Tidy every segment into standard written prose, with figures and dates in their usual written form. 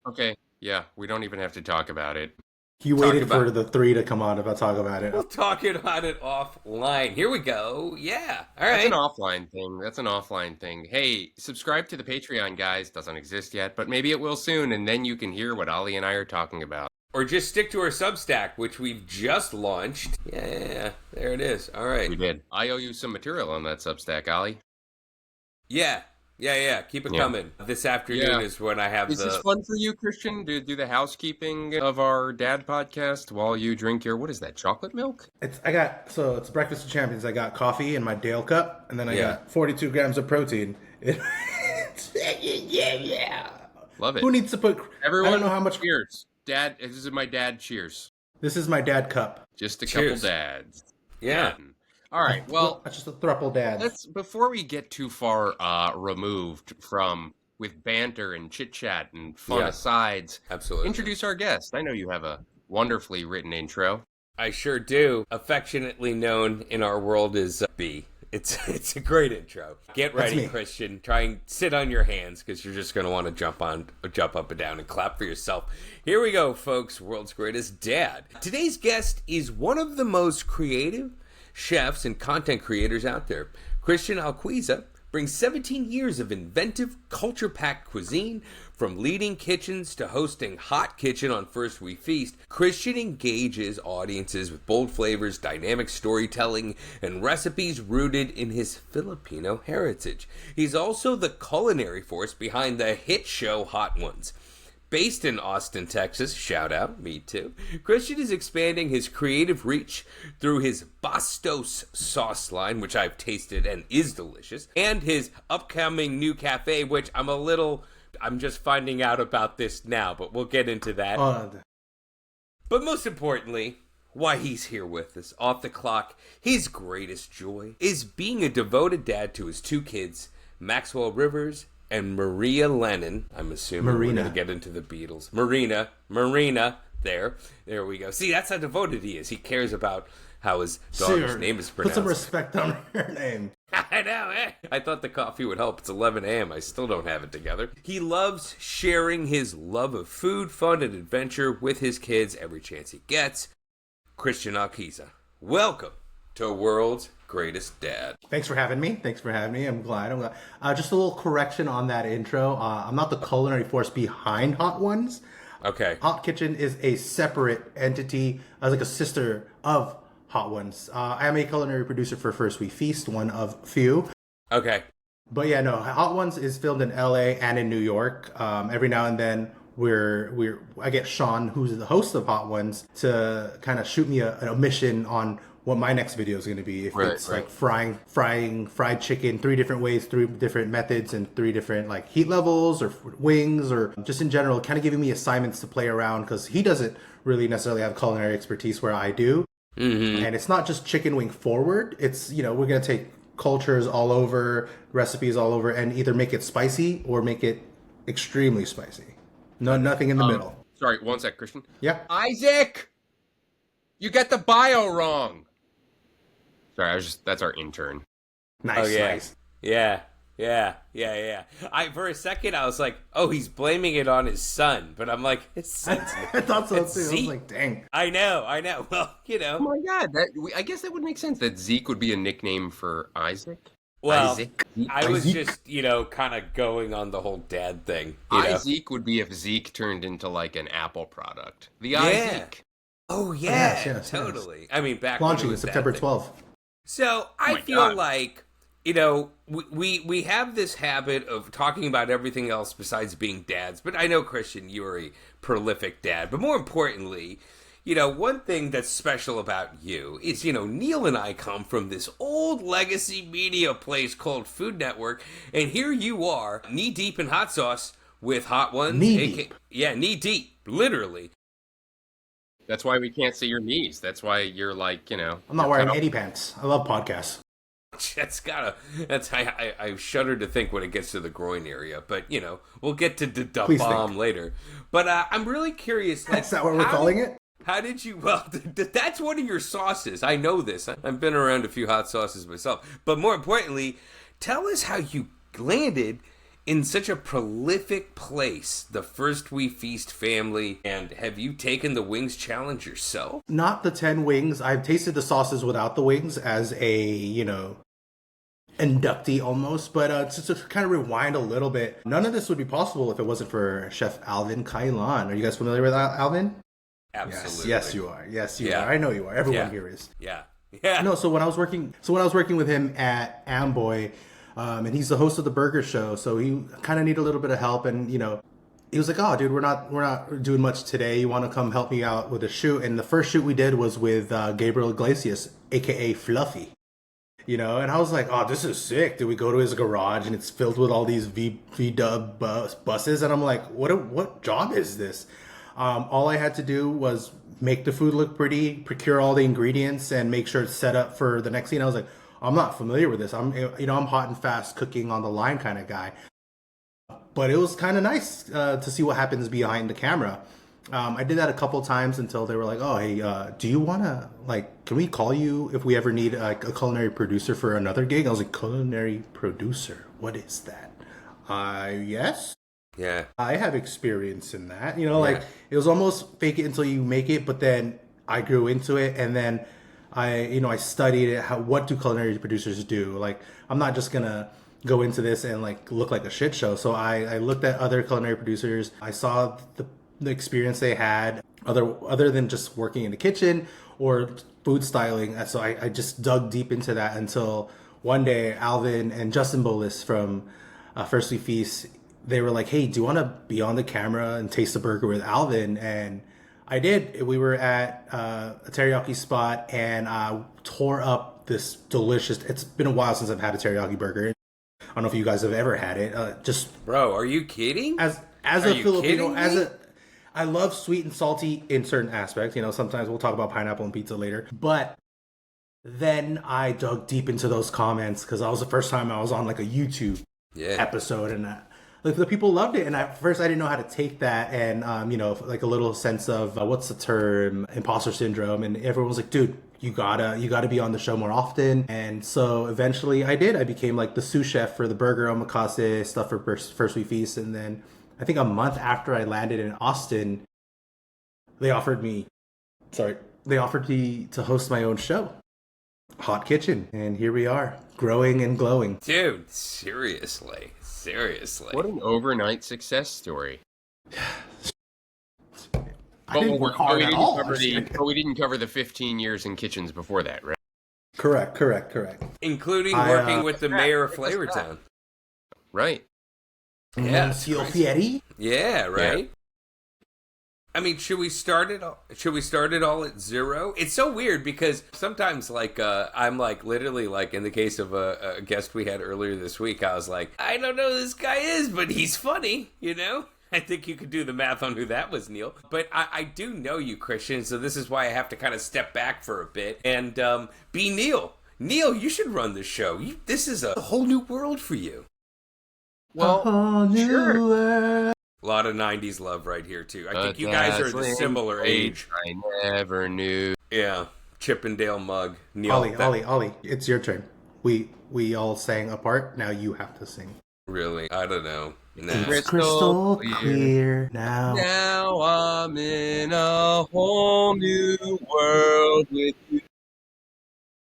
Okay, yeah, we don't even have to talk about it. He Talk waited for about the three to come on if I talk about it. We'll talk about it offline. Here we go. Yeah. All That's an right. offline thing. That's an offline thing. Hey, subscribe to the Patreon, guys. Doesn't exist yet, but maybe it will soon, and then you can hear what Ollie and I are talking about. Or just stick to our Substack, which we've just launched. Yeah, there it is. All right. We did. I owe you some material on that Substack, Ollie. Yeah. Yeah. Keep it Yeah. coming. This afternoon Yeah. is when I have Is this the. fun for you, Christian? To do the housekeeping of our dad podcast while you drink your, what is that, chocolate milk? It's breakfast of champions. I got coffee in my Dale cup, and then I Yeah. got 42 grams of protein. Yeah. Love it. Who needs to put? Everyone, I don't know how much. cheers. Dad, this is my dad. Cheers. This is my dad cup. Just a Cheers. couple dads. Yeah. All right. Well, That's just a thruple dads. let's before we get too far removed from with banter and chit chat and fun Yeah. asides, Absolutely. introduce our guest. I know you have a wonderfully written intro. I sure do. Affectionately known in our world as B. It's a great intro. Get ready, me. Christian. Try and sit on your hands because you're just going to want to jump up and down and clap for yourself. Here we go, folks. World's greatest dad. Today's guest is one of the most creative chefs and content creators out there. Christian Alquiza brings 17 years of inventive, culture-packed cuisine. From leading kitchens to hosting Hot Kitchen on First We Feast, Christian engages audiences with bold flavors, dynamic storytelling, and recipes rooted in his Filipino heritage. He's also the culinary force behind the hit show Hot Ones. Based in Austin, Texas, shout out, me too, Christian is expanding his creative reach through his Bastos sauce line, which I've tasted and is delicious, and his upcoming new cafe, which I'm just finding out about this now, but we'll get into that. But most importantly, why he's here with us, off the clock, his greatest joy is being a devoted dad to his two kids, Maxwell Rivers and Maria Lennon. I'm assuming we're going to get into the Beatles. Marina, there we go. See, that's how devoted he is. He cares about how his daughter's name is pronounced. Put some respect on her name. I know, eh? I thought the coffee would help. It's 11 a.m. I still don't have it together. He loves sharing his love of food, fun, and adventure with his kids every chance he gets. Christian Alquiza, welcome to World's Greatest Dad. Thanks for having me. I'm glad. Just a little correction on that intro. I'm not the culinary force behind Hot Ones. Okay. Hot Kitchen is a separate entity, like a sister of Hot Ones. I am a culinary producer for First We Feast, one of few. Okay. But yeah, no, Hot Ones is filmed in LA and in New York. Every now and then I get Sean, who's the host of Hot Ones, to kind of shoot me a mission on what my next video is going to be. If it's like frying fried chicken 3 different ways, 3 different methods, and 3 different like heat levels or wings, or just in general, kind of giving me assignments to play around because he doesn't really necessarily have culinary expertise where I do. Mm-hmm. And it's not just chicken wing forward. It's, we're going to take cultures all over, recipes all over, and either make it spicy or make it extremely spicy. No, nothing in the middle. Sorry, one sec, Christian. Yeah. Isaac! You got the bio wrong! Sorry, that's our intern. Nice, Oh, yeah. nice. Yeah. For a second, I was like, oh, he's blaming it on his son. But I'm like, his son's I thought so too. It's I was Zeke. like, dang. I know. Well, Oh my god, I guess that would make sense that Zeke would be a nickname for Isaac. Well, Isaac. I was Isaac. just, kind of going on the whole dad thing. You know? Isaac would be if Zeke turned into like an Apple product. The Yeah. Isaac. Oh, yeah. Yes. Totally. I mean, back when it Launching was September that thing. 12th. So I my feel God. like, we have this habit of talking about everything else besides being dads. But I know, Christian, you're a prolific dad. But more importantly, one thing that's special about you is, Neil and I come from this old legacy media place called Food Network. And here you are, knee deep in hot sauce with Hot Ones. Knee deep. Yeah, knee deep, literally. That's why we can't see your knees. That's why you're like, I'm not wearing any pants. I love podcasts. I shudder to think when it gets to the groin area, but we'll get to the Please bomb think. later. But I'm really curious. Is that what we're calling it? How did you? Well, that's one of your sauces. I know this. I've been around a few hot sauces myself. But more importantly, tell us how you landed in such a prolific place, the First We Feast family, and have you taken the wings challenge yourself? Not the 10 wings. I've tasted the sauces without the wings as a, inductee almost. But to kind of rewind a little bit, none of this would be possible if it wasn't for Chef Alvin Kailan. Are you guys familiar with Alvin? Absolutely. Yes, you are. Yes, you are. I know you are. Everyone here is. Yeah. No, so when I was working with him at Amboy, and he's the host of the Burger Show, so he kind of needed a little bit of help, and he was like, "Oh, dude, we're not doing much today. You want to come help me out with a shoot?" And the first shoot we did was with Gabriel Iglesias, aka Fluffy. And I was like, "Oh, this is sick." Did we go to his garage and it's filled with all these VW buses, and I'm like, "What job is this?" All I had to do was make the food look pretty, procure all the ingredients, and make sure it's set up for the next scene. I was like, I'm not familiar with this. I'm hot and fast cooking on the line kind of guy. But it was kind of nice to see what happens behind the camera. I did that a couple times until they were like, "Oh, hey, do you want to, can we call you if we ever need a culinary producer for another gig?" I was like, "Culinary producer? What is that?" Yes. Yeah. I have experience in that. It was almost fake it until you make it, but then I grew into it, and then I studied it. What do culinary producers do? I'm not just gonna go into this and look like a shit show. So I looked at other culinary producers. I saw the experience they had, other than just working in the kitchen or food styling. So I just dug deep into that until one day Alvin and Justin Boldest from First We Feast, they were like, "Hey, do you want to be on the camera and taste the burger with Alvin?" And I did. We were at a teriyaki spot, and I tore up this delicious. It's been a while since I've had a teriyaki burger. I don't know if you guys have ever had it. Bro, are you kidding? As a Filipino, I love sweet and salty in certain aspects. Sometimes we'll talk about pineapple and pizza later. But then I dug deep into those comments because that was the first time I was on a YouTube episode, and the people loved it. And at first I didn't know how to take that, and a little sense of what's the term, imposter syndrome, and everyone was like, "Dude, you gotta be on the show more often." And so eventually I did. I became the sous chef for the burger omakase stuff for First We Feast. And then I think a month after I landed in Austin, they offered me to host my own show, Hot Kitchen, and here we are, growing and glowing. Dude, seriously. What an overnight success story. I didn't work hard at all. But we didn't cover the 15 years in kitchens before that, right? Correct. Including working with the mayor of Flavortown. Right. Yeah. Monsieur Fieri? Yeah, right? Yeah. I mean, should we start it all at zero? It's so weird because sometimes I'm literally in the case of a guest we had earlier this week, I was like, I don't know who this guy is, but he's funny, I think you could do the math on who that was, Neil. But I do know you, Christian, so this is why I have to kind of step back for a bit and be Neil. Neil, you should run this show. This is a whole new world for you. Well, sure. A lot of 90s love right here, too. I think you guys are the similar age. I never knew. Yeah. Chippendale mug. Neil, Ollie, it's your turn. We all sang a part. Now you have to sing. Really? I don't know. No. It's crystal clear now. Now I'm in a whole new world with you.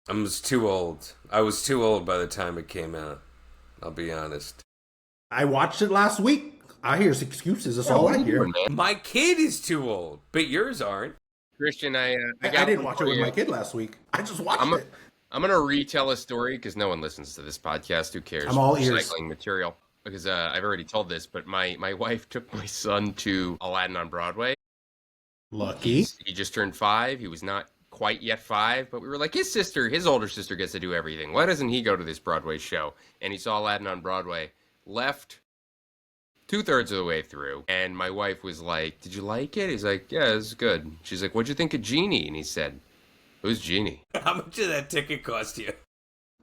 I was too old. I was too old by the time it came out. I'll be honest. I watched it last week. I hear excuses. That's all I hear. My kid is too old, but yours aren't. Christian, I didn't watch it with my kid last week. I just watched it. I'm going to retell a story because no one listens to this podcast. Who cares? I'm all ears. Recycling material. Because I've already told this, but my wife took my son to Aladdin on Broadway. Lucky. He just turned 5. He was not quite yet 5, but we were like, his older sister gets to do everything. Why doesn't he go to this Broadway show? And he saw Aladdin on Broadway, left 2/3 of the way through, and my wife was like, "Did you like it?" He's like, "Yeah, it was good." She's like, "What'd you think of Genie?" And he said, "Who's Genie?" How much did that ticket cost you?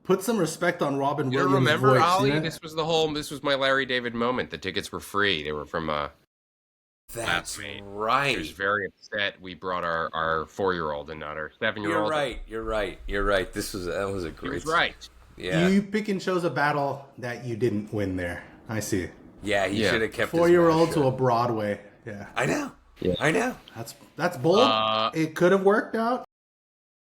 Put some respect on Robin You Williams' remember, voice. Ollie? Yeah? This was my Larry David moment. The tickets were free. They were from That's He right. was very upset. We brought our 4-year-old and not our 7-year-old. You're right. That was a great. He was right. Yeah. You pick and chose a battle that you didn't win there. I see it. Yeah, he should have kept his 4-year-old mouth to a shut. Broadway. Yeah, I know. Yeah. I know. that's bold. It could have worked out.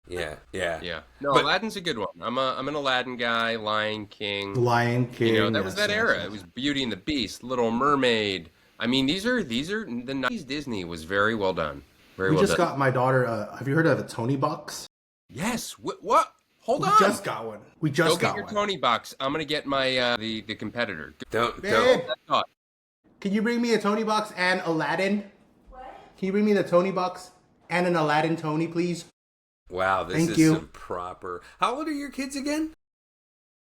Yeah. No, But- Aladdin's a good one. I'm an Aladdin guy. Lion King. Lion King. You know, that was yes, that yes, era. yes. It was Beauty and the Beast, Little Mermaid. I mean, these are the 90s Disney was very well done. Very We well just done. got my daughter. Have you heard of a Tony box? Yes. What? Hold We on. just got one. We Go just get got your one. Tony box. I'm gonna get my the competitor. Don't. Babe, Oh, can you bring me a Tony box and Aladdin? What? Can you bring me the Tony box and an Aladdin Tony, please? Wow, this Thank is you. some proper. How old are your kids again?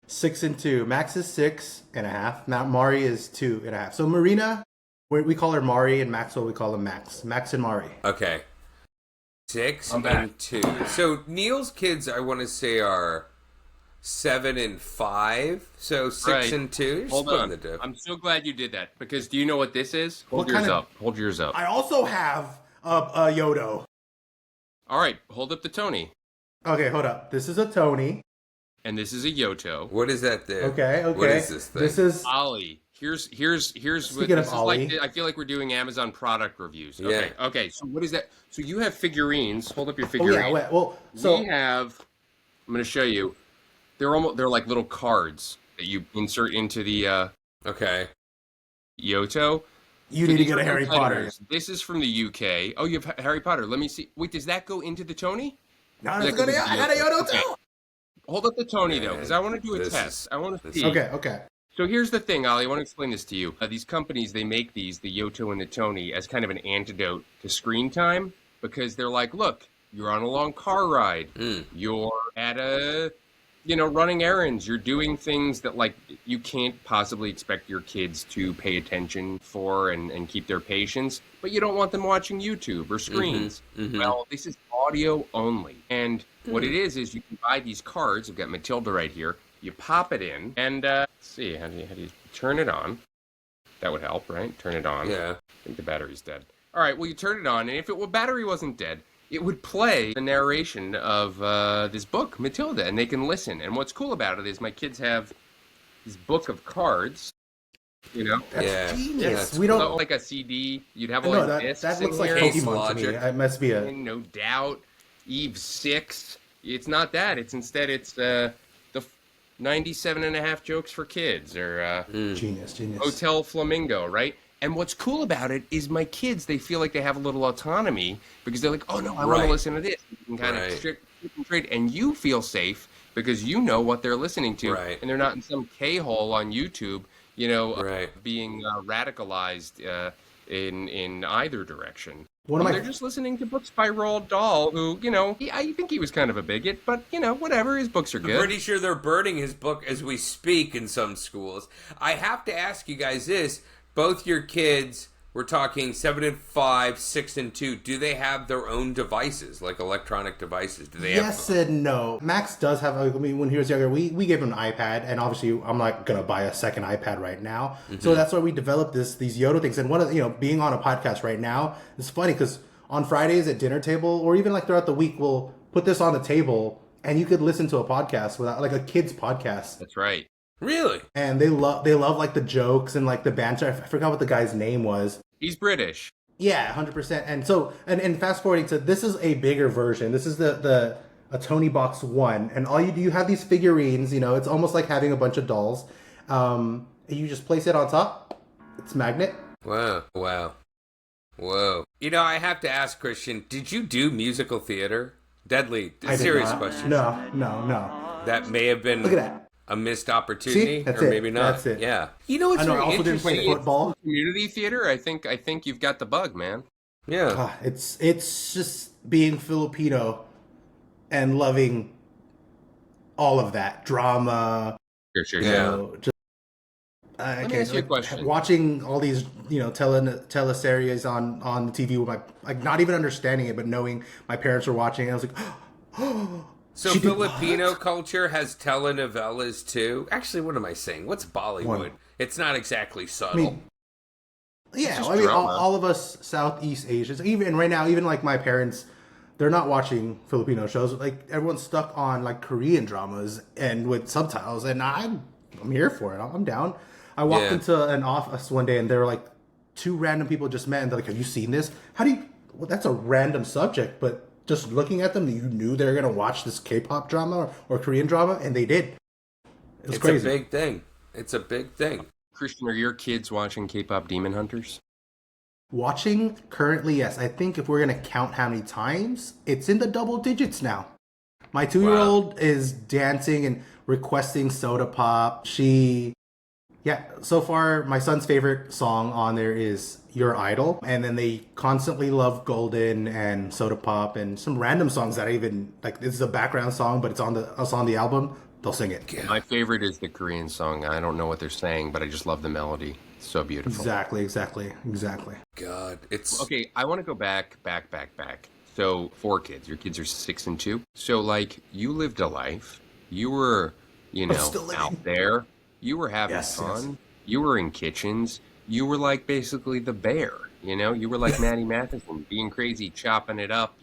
6 and 2. Max is 6.5. Now Mari is 2.5. So Marina, we call her Mari, and Maxwell we call him Max. Max and Mari. Okay. 6 I'm back. and 2. So Neil's kids, I want to say, are 7 and 5. So 6 Right. and 2. You're hold splitting on. the diff. I'm so glad you did that because do you know what this is? Hold What yours kind of- up. Hold yours up. I also have a Yodo. All right, hold up the Tony. Okay, hold up. This is a Tony. And this is a Yoto. What is that there? Okay. What is this thing? This is Ollie. Here's what Speaking this of is Ollie. like. I feel like we're doing Amazon product reviews. Yeah. Okay. Okay. So what is that? So you have figurines. Hold up your Oh figurines. yeah, wait, well, so we have. I'm going to show you. They're like little cards that you insert into the you Yoto. need So to these get are a Harry Potter. competitors. This is from the UK. Oh, you have Harry Potter. Let me see. Wait, does that go into the Tony? No, That that's good. goes I into had a Yodo Okay. too. Hold up the Tony though, because I want to do a This test. is- I want to this see. is- Okay. So here's the thing, Ollie. I want to explain this to you. These companies, they make the Yoto and the Tony, as kind of an antidote to screen time because they're like, look, you're on a long car ride. You're at running errands. You're doing things that, like, you can't possibly expect your kids to pay attention for and keep their patience, but you don't want them watching YouTube or screens. Well, this is audio only. And what it is you can buy these cards. I've got Matilda right here. You pop it in, and let's see, how do you turn it on? That would help, right? Turn it on. Yeah. I think the battery's dead. All right, well, you turn it on, and if battery wasn't dead, it would play the narration of this book, Matilda, and they can listen. And what's cool about it is my kids have this book of cards, you know? That's Yeah. genius. That's we don't. So, like a CD, you'd have all No, these that discs looks in like here. Case Pokemon to me. Logic. It must be a. No doubt. Eve 6. It's not that. It's the 97.5 jokes for kids or Genius. Hotel Flamingo, right? And what's cool about it is my kids, they feel like they have a little autonomy because they're like, oh no, I want Right. to listen to this. You can kind Right. of strip and trade, and you feel safe because you know what they're listening to, Right. and they're not in some K-hole on YouTube, Right. being radicalized in either direction. One of my- They're just listening to books by Roald Dahl, who, I think he was kind of a bigot, but, whatever, his books are I'm good. pretty sure they're burning his book as we speak in some schools. I have to ask you guys this. Both your kids, we're talking 7 and 5, 6 and 2. Do they have their own devices, like electronic devices? Do they Yes have... and no. Max does have. I mean, when he was younger, we gave him an iPad, and obviously, I'm not gonna buy a second iPad right now. So that's why we developed these Yoda things. And one of being on a podcast right now, it's funny because on Fridays at dinner table, or even like throughout the week, we'll put this on the table, and you could listen to a podcast without like a kid's podcast. That's right. Really? And they love like the jokes and like the banter. I forgot what the guy's name was. He's British. Yeah, 100%. And so, and fast forwarding to this is a bigger version. This is a Tony Box 1, and all you have these figurines. It's almost like having a bunch of dolls. You just place it on top. It's magnet. Wow. Whoa. I have to ask, Christian, did you do musical theater? Deadly. I did Serious not. question. No. That may have been Look at that. a missed opportunity, See? That's or it. maybe not. That's it. Yeah. What's I know. I very also didn't play interesting? football. Community theater, I think you've got the bug, man. Yeah. It's just being Filipino and loving all of that drama. Sure. Yeah. Just Let me ask you a question. Watching all these, teleseries on the TV with my not even understanding it, but knowing my parents were watching, I was like, So She did Filipino what? culture has telenovelas too. Actually, what am I saying? What's Bollywood? One. It's not exactly I subtle. mean, yeah, just I mean, drama. all of us Southeast Asians, even right now, even like my parents, they're not watching Filipino shows. Like everyone's stuck on like Korean dramas and with subtitles, and I'm here for it. I'm down. I walked Yeah. into an office one day and there were like two random people just met and they're like, have you seen this? How do you, well, that's a random subject, but just looking at them, you knew they were going to watch this K-pop drama or Korean drama, and they did. It was It's crazy. a big thing. It's a big thing. Christian, are your kids watching K-pop Demon Hunters? Watching currently, yes. I think if we're going to count how many times, it's in the double digits now. My 2-year-old is dancing and requesting soda pop. Yeah, so far, my son's favorite song on there is Your Idol. And then they constantly love Golden and Soda Pop and some random songs that I even, like, this is a background song, but it's on the album. They'll sing it. My favorite is the Korean song. I don't know what they're saying, but I just love the melody. It's so beautiful. Exactly. God, it's... Okay, I want to go back. So, 4 kids. Your kids are 6 and 2. So, like, you lived a life. You were, still living. out there. You were having fun. Yes. You were in kitchens. You were like basically the bear. You were like Maddie Matheson, being crazy, chopping it up.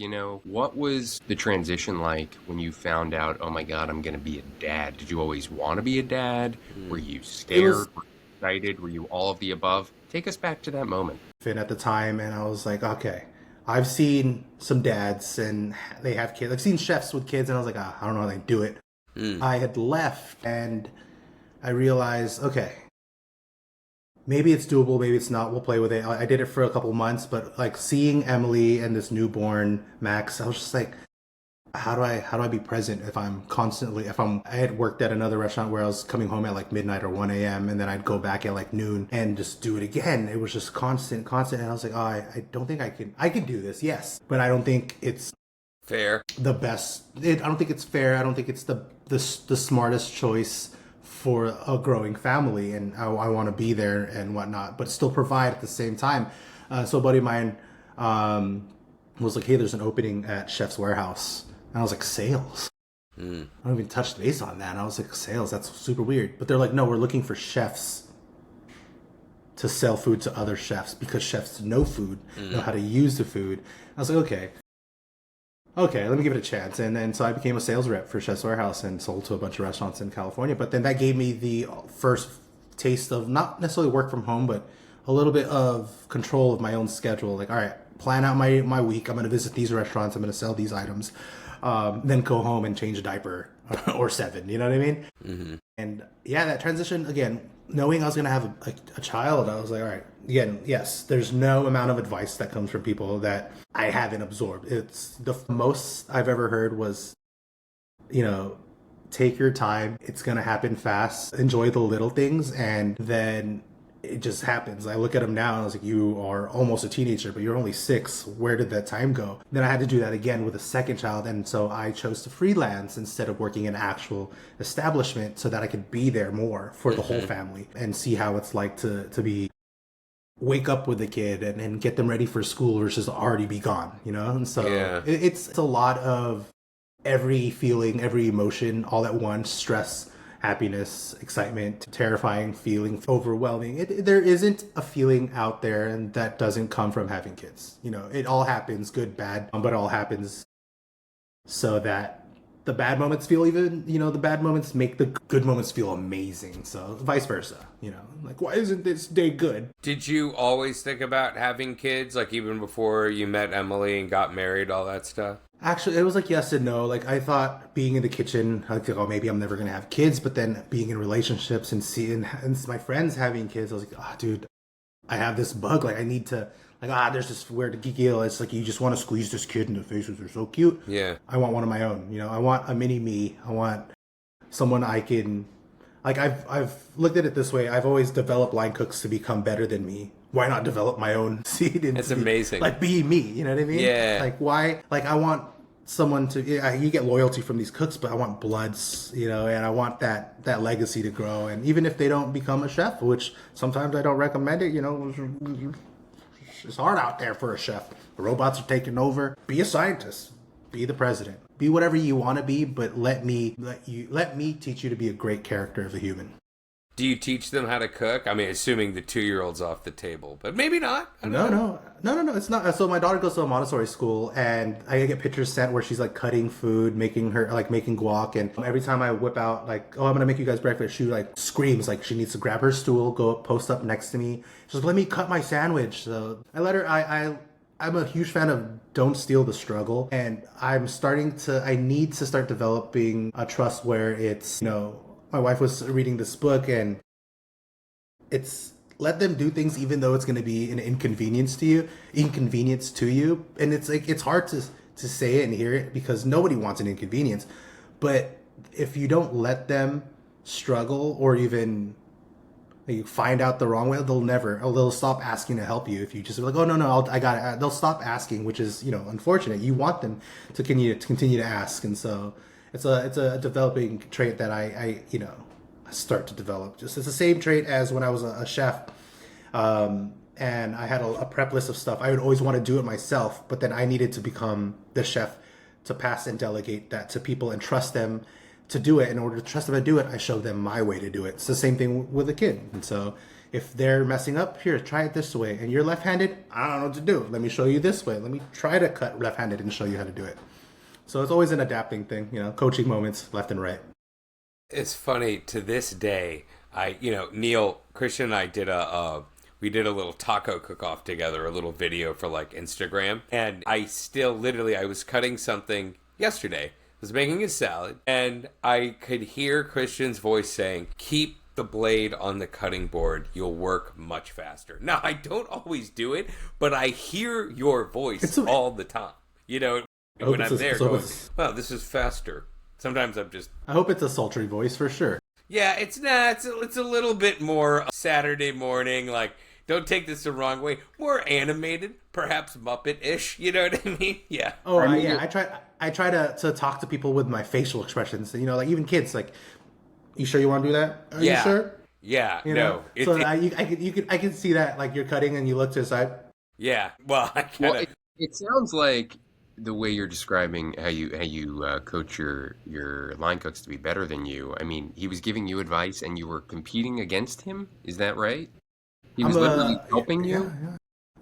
What was the transition like when you found out, oh my God, I'm going to be a dad? Did you always want to be a dad? Were you scared? Were you excited? Were you all of the above? Take us back to that moment. At the time, and I was like, okay, I've seen some dads and they have kids. I've seen chefs with kids, and I was like, I don't know how they do it. I had left, and I realized, okay, maybe it's doable, maybe it's not. We'll play with it. I did it for a couple months, but like seeing Emily and this newborn Max, I was just like, how do I be present if I'm constantly, I had worked at another restaurant where I was coming home at like midnight or 1 a.m. and then I'd go back at like noon and just do it again. It was just constant. And I was like, oh, I don't think I can do this. Yes. But I don't think it's fair. The best. I don't think it's fair. I don't think it's the smartest choice for a growing family, and I want to be there and whatnot, but still provide at the same time. So a buddy of mine was like, hey, there's an opening at Chef's Warehouse. And I was like, sales? I don't even touch base on that. And I was like, sales? That's super weird. But they're like, no, we're looking for chefs to sell food to other chefs because chefs know food, know how to use the food. I was like, okay, let me give it a chance. And then so I became a sales rep for Chef's Warehouse and sold to a bunch of restaurants in California. But then that gave me the first taste of not necessarily work from home, but a little bit of control of my own schedule. Like, all right, plan out my week. I'm going to visit these restaurants. I'm going to sell these items. Then go home and change a diaper or 7. You know what I mean? Mm-hmm. And yeah, that transition, again, knowing I was going to have a child, I was like, all right, again, yes, there's no amount of advice that comes from people that I haven't absorbed. It's the most I've ever heard was, take your time. It's going to happen fast. Enjoy the little things. And then it just happens. I look at him now and I was like, you are almost a teenager, but you're only 6. Where did that time go? Then I had to do that again with a second child. And so I chose to freelance instead of working in an actual establishment so that I could be there more for the whole family and see how it's like to wake up with the kid and get them ready for school versus already be gone, And so it's a lot of every feeling, every emotion all at once, stress, happiness, excitement, terrifying feeling, overwhelming. There isn't a feeling out there and that doesn't come from having kids. It all happens, good, bad, but it all happens so that the bad moments feel the bad moments make the good moments feel amazing. So vice versa, like, why isn't this day good? Did you always think about having kids, like even before you met Emily and got married, all that stuff? Actually, it was like yes and no. Like I thought being in the kitchen, I think, oh, maybe I'm never going to have kids. But then being in relationships and seeing my friends having kids, I was like, dude, I have this bug. Like I need to, there's this weird geeky. It's like you just want to squeeze this kid in the face because they're so cute. Yeah. I want one of my own. I want a mini me. I want someone I can, like I've looked at it this way. I've always developed line cooks to become better than me. Why not develop my own seed? It's amazing. Like be me, you know what I mean? Yeah. Like why? Like I want someone to, you get loyalty from these cooks, but I want bloods, and I want that legacy to grow. And even if they don't become a chef, which sometimes I don't recommend it, it's hard out there for a chef. The robots are taking over. Be a scientist. Be the president. Be whatever you want to be, but let me teach you to be a great character of a human. Do you teach them how to cook? I mean, assuming the 2-year-old's off the table, but maybe not. I don't know. No. It's not. So my daughter goes to a Montessori school, and I get pictures sent where she's like cutting food, making guac, and every time I whip out like, oh, I'm gonna make you guys breakfast, she like screams like she needs to grab her stool, go post up next to me. She's like, let me cut my sandwich. So I let her. I'm a huge fan of don't steal the struggle, and I need to start developing a trust where it's, my wife was reading this book, and it's let them do things even though it's going to be an inconvenience to you. And it's like, it's hard to say it and hear it because nobody wants an inconvenience. But if you don't let them struggle or even like, find out the wrong way, they'll stop asking to help you. If you just be like, oh no, I got it. They'll stop asking, which is, unfortunate. You want them to continue to ask. And so it's a developing trait that I start to develop. Just it's the same trait as when I was a chef, and I had a prep list of stuff. I would always want to do it myself, but then I needed to become the chef to pass and delegate that to people and trust them to do it. In order to trust them to do it, I show them my way to do it. It's the same thing with a kid. And so if they're messing up, here, try it this way. And you're left-handed, I don't know what to do. Let me show you this way. Let me try to cut left-handed and show you how to do it. So it's always an adapting thing, coaching moments left and right. It's funny, to this day, Neil, Christian and I did we did a little taco cook-off together, a little video for like Instagram. And I was cutting something yesterday. I was making a salad, and I could hear Christian's voice saying, keep the blade on the cutting board, you'll work much faster. Now, I don't always do it, but I hear your voice all the time. When I'm there going, wow, this is faster. Sometimes I hope it's a sultry voice for sure. Yeah, it's a little bit more Saturday morning, like, don't take this the wrong way. More animated, perhaps Muppet-ish, you know what I mean? Yeah. Oh, yeah, I try to talk to people with my facial expressions. Like even kids, like, you sure you want to do that? Are you sure? Yeah, I can see that, like, you're cutting and you look to the side. Yeah, well, it sounds like the way you're describing how you coach your line cooks to be better than you. I mean, he was giving you advice and you were competing against him. Is that right? He was literally helping you.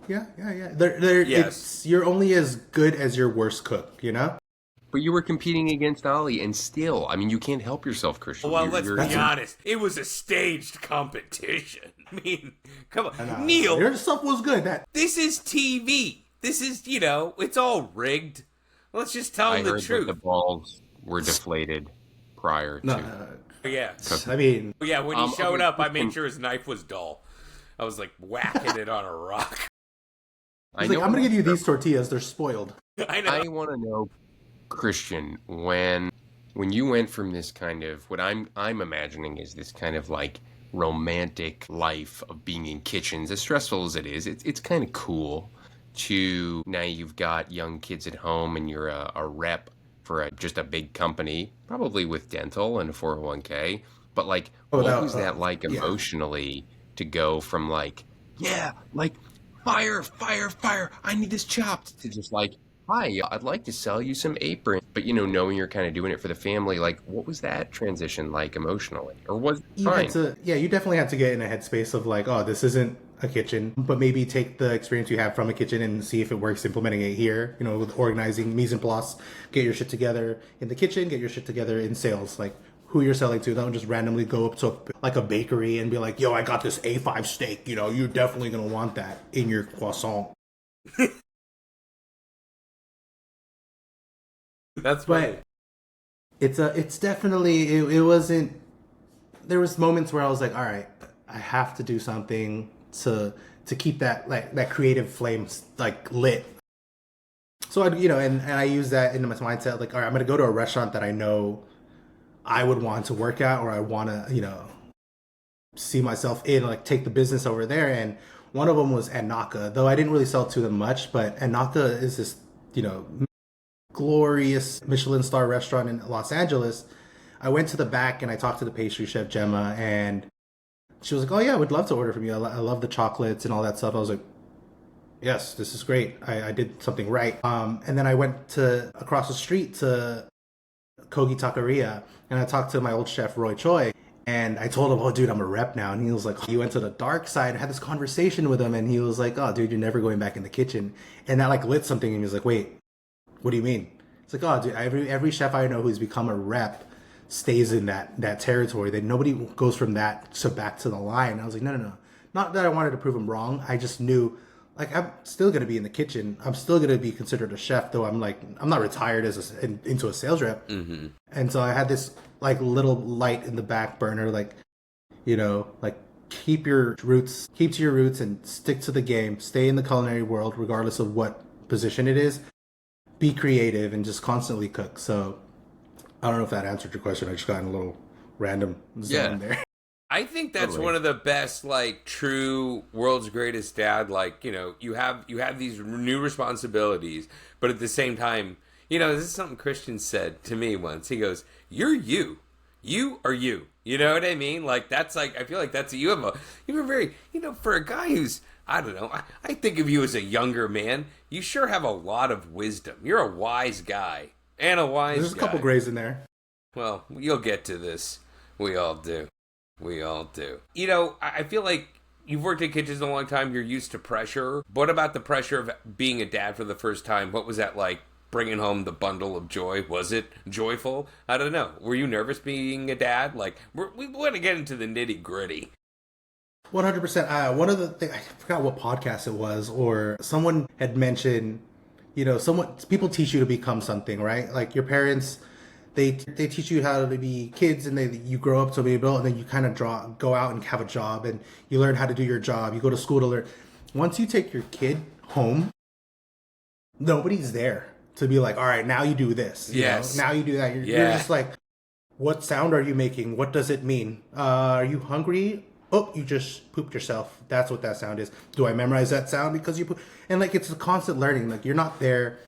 Yeah. Yes. You're only as good as your worst cook. But you were competing against Ali, and still, I mean, you can't help yourself, Christian. Well, let's be honest. It was a staged competition. I mean, come on, Neil. Your stuff was good. This is TV. This is, it's all rigged. Let's just tell them the truth. The balls were deflated prior to. Yeah. I mean. Yeah, when he showed up, I made sure his knife was dull. I was like whacking it on a rock. I'm going to give you these tortillas. They're spoiled. I know. I want to know, Christian, when you went from this kind of, what I'm imagining is this kind of like romantic life of being in kitchens, as stressful as it is, it's kind of cool, to now you've got young kids at home and you're a rep for just a big company, probably with dental and a 401k. But like, what was that like emotionally to go from like, fire, I need this chopped, to just like, hi, I'd like to sell you some aprons. But, knowing you're kind of doing it for the family, like, what was that transition like emotionally? Or was it fine? You definitely had to get in a headspace of like, oh, this isn't a kitchen, but maybe take the experience you have from a kitchen and see if it works implementing it here, with organizing, mise en place, get your shit together in the kitchen, get your shit together in sales, like who you're selling to. Don't just randomly go up to like a bakery and be like, yo, I got this A5 steak, you're definitely going to want that in your croissant. That's right. It's definitely, it wasn't, there was moments where I was like, all right, I have to do something to keep that, like, that creative flame like lit. So I use that into my mindset, like, all right, I'm going to go to a restaurant that I know I would want to work at, or I want to, see myself in, like, take the business over there. And one of them was Anaka, though I didn't really sell to them much, but Anaka is this, glorious Michelin star restaurant in Los Angeles. I went to the back and I talked to the pastry chef, Gemma, and she was like, oh yeah, I would love to order from you. I love the chocolates and all that stuff. I was like, yes, this is great. I did something right. And then I went across the street to Kogi Taqueria, and I talked to my old chef, Roy Choi. And I told him, oh, dude, I'm a rep now. And he was like, he went to the dark side. I had this conversation with him, and he was like, oh, dude, you're never going back in the kitchen. And that like lit something, and he was like, wait, what do you mean? It's like, oh, dude, every chef I know who's become a rep stays in that territory. That nobody goes from that to back to the line. I was like, no. Not that I wanted to prove him wrong. I just knew, like, I'm still going to be in the kitchen. I'm still going to be considered a chef, though I'm not retired into a sales rep. Mm-hmm. And so I had this like little light in the back burner, like, like keep to your roots and stick to the game. Stay in the culinary world, regardless of what position it is. Be creative and just constantly cook. So I don't know if that answered your question. I just got in a little random zone there. I think that's Totally. one of the best, like, true world's greatest dad. Like, you have these new responsibilities, but at the same time, this is something Christian said to me once. He goes, "You're you. You are you." You know what I mean? Like, that's like, I feel like that's you have a very, for a guy who's, I don't know, I think of you as a younger man. You sure have a lot of wisdom. You're a wise guy and a wise. There's a couple grays in there. Well, you'll get to this. We all do. I feel like you've worked in kitchens a long time. You're used to pressure. What about the pressure of being a dad for the first time? What was that like, bringing home the bundle of joy? Was it joyful? I don't know. Were you nervous being a dad? Like, we want to get into the nitty gritty. 100%. One of the things, I forgot what podcast it was, or someone had mentioned, people teach you to become something, right? Like your parents, they teach you how to be kids, and you grow up to be adult, and then you kind of go out and have a job, and you learn how to do your job. You go to school to learn. Once you take your kid home, nobody's there to be like, all right, now you do this. Yes. Now you do that. You're just like, what sound are you making? What does it mean? Are you hungry? Oh, you just pooped yourself. That's what that sound is. Do I memorize that sound because you poop? And like, it's a constant learning. Like, you're not there.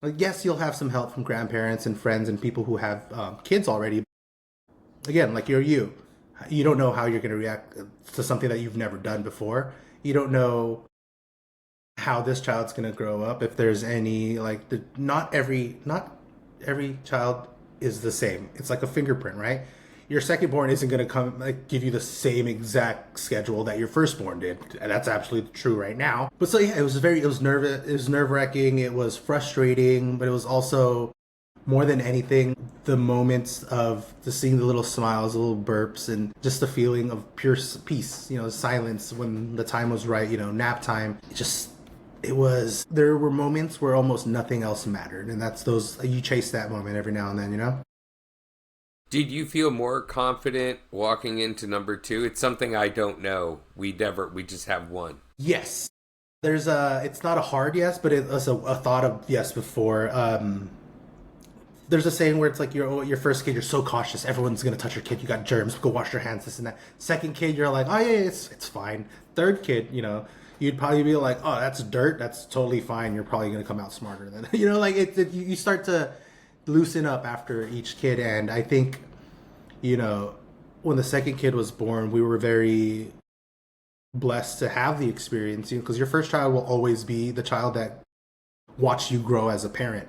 Like, yes, you'll have some help from grandparents and friends and people who have kids already. Again, like, you're you. You don't know how you're going to react to something that you've never done before. You don't know how this child's going to grow up. If there's any, like, not every child is the same. It's like a fingerprint, right? Your secondborn isn't going to come give you the same exact schedule that your firstborn did. And that's absolutely true right now. But so yeah, it was nerve-wracking. It was frustrating, but it was also, more than anything, the moments of just seeing the little smiles, the little burps, and just the feeling of pure peace, silence when the time was right, nap time. There were moments where almost nothing else mattered. And that's you chase that moment every now and then, Did you feel more confident walking into number 2? It's something I don't know. We just have one. Yes. It's not a hard yes, but it's a thought of yes before. There's a saying where it's like your first kid, you're so cautious. Everyone's going to touch your kid. You got germs. Go wash your hands, this and that. Second kid, you're like, oh yeah, it's fine. Third kid, you'd probably be like, oh, that's dirt. That's totally fine. You're probably going to come out smarter than, you start to loosen up after each kid. And I think, when the second kid was born, we were very blessed to have the experience, because your first child will always be the child that watched you grow as a parent.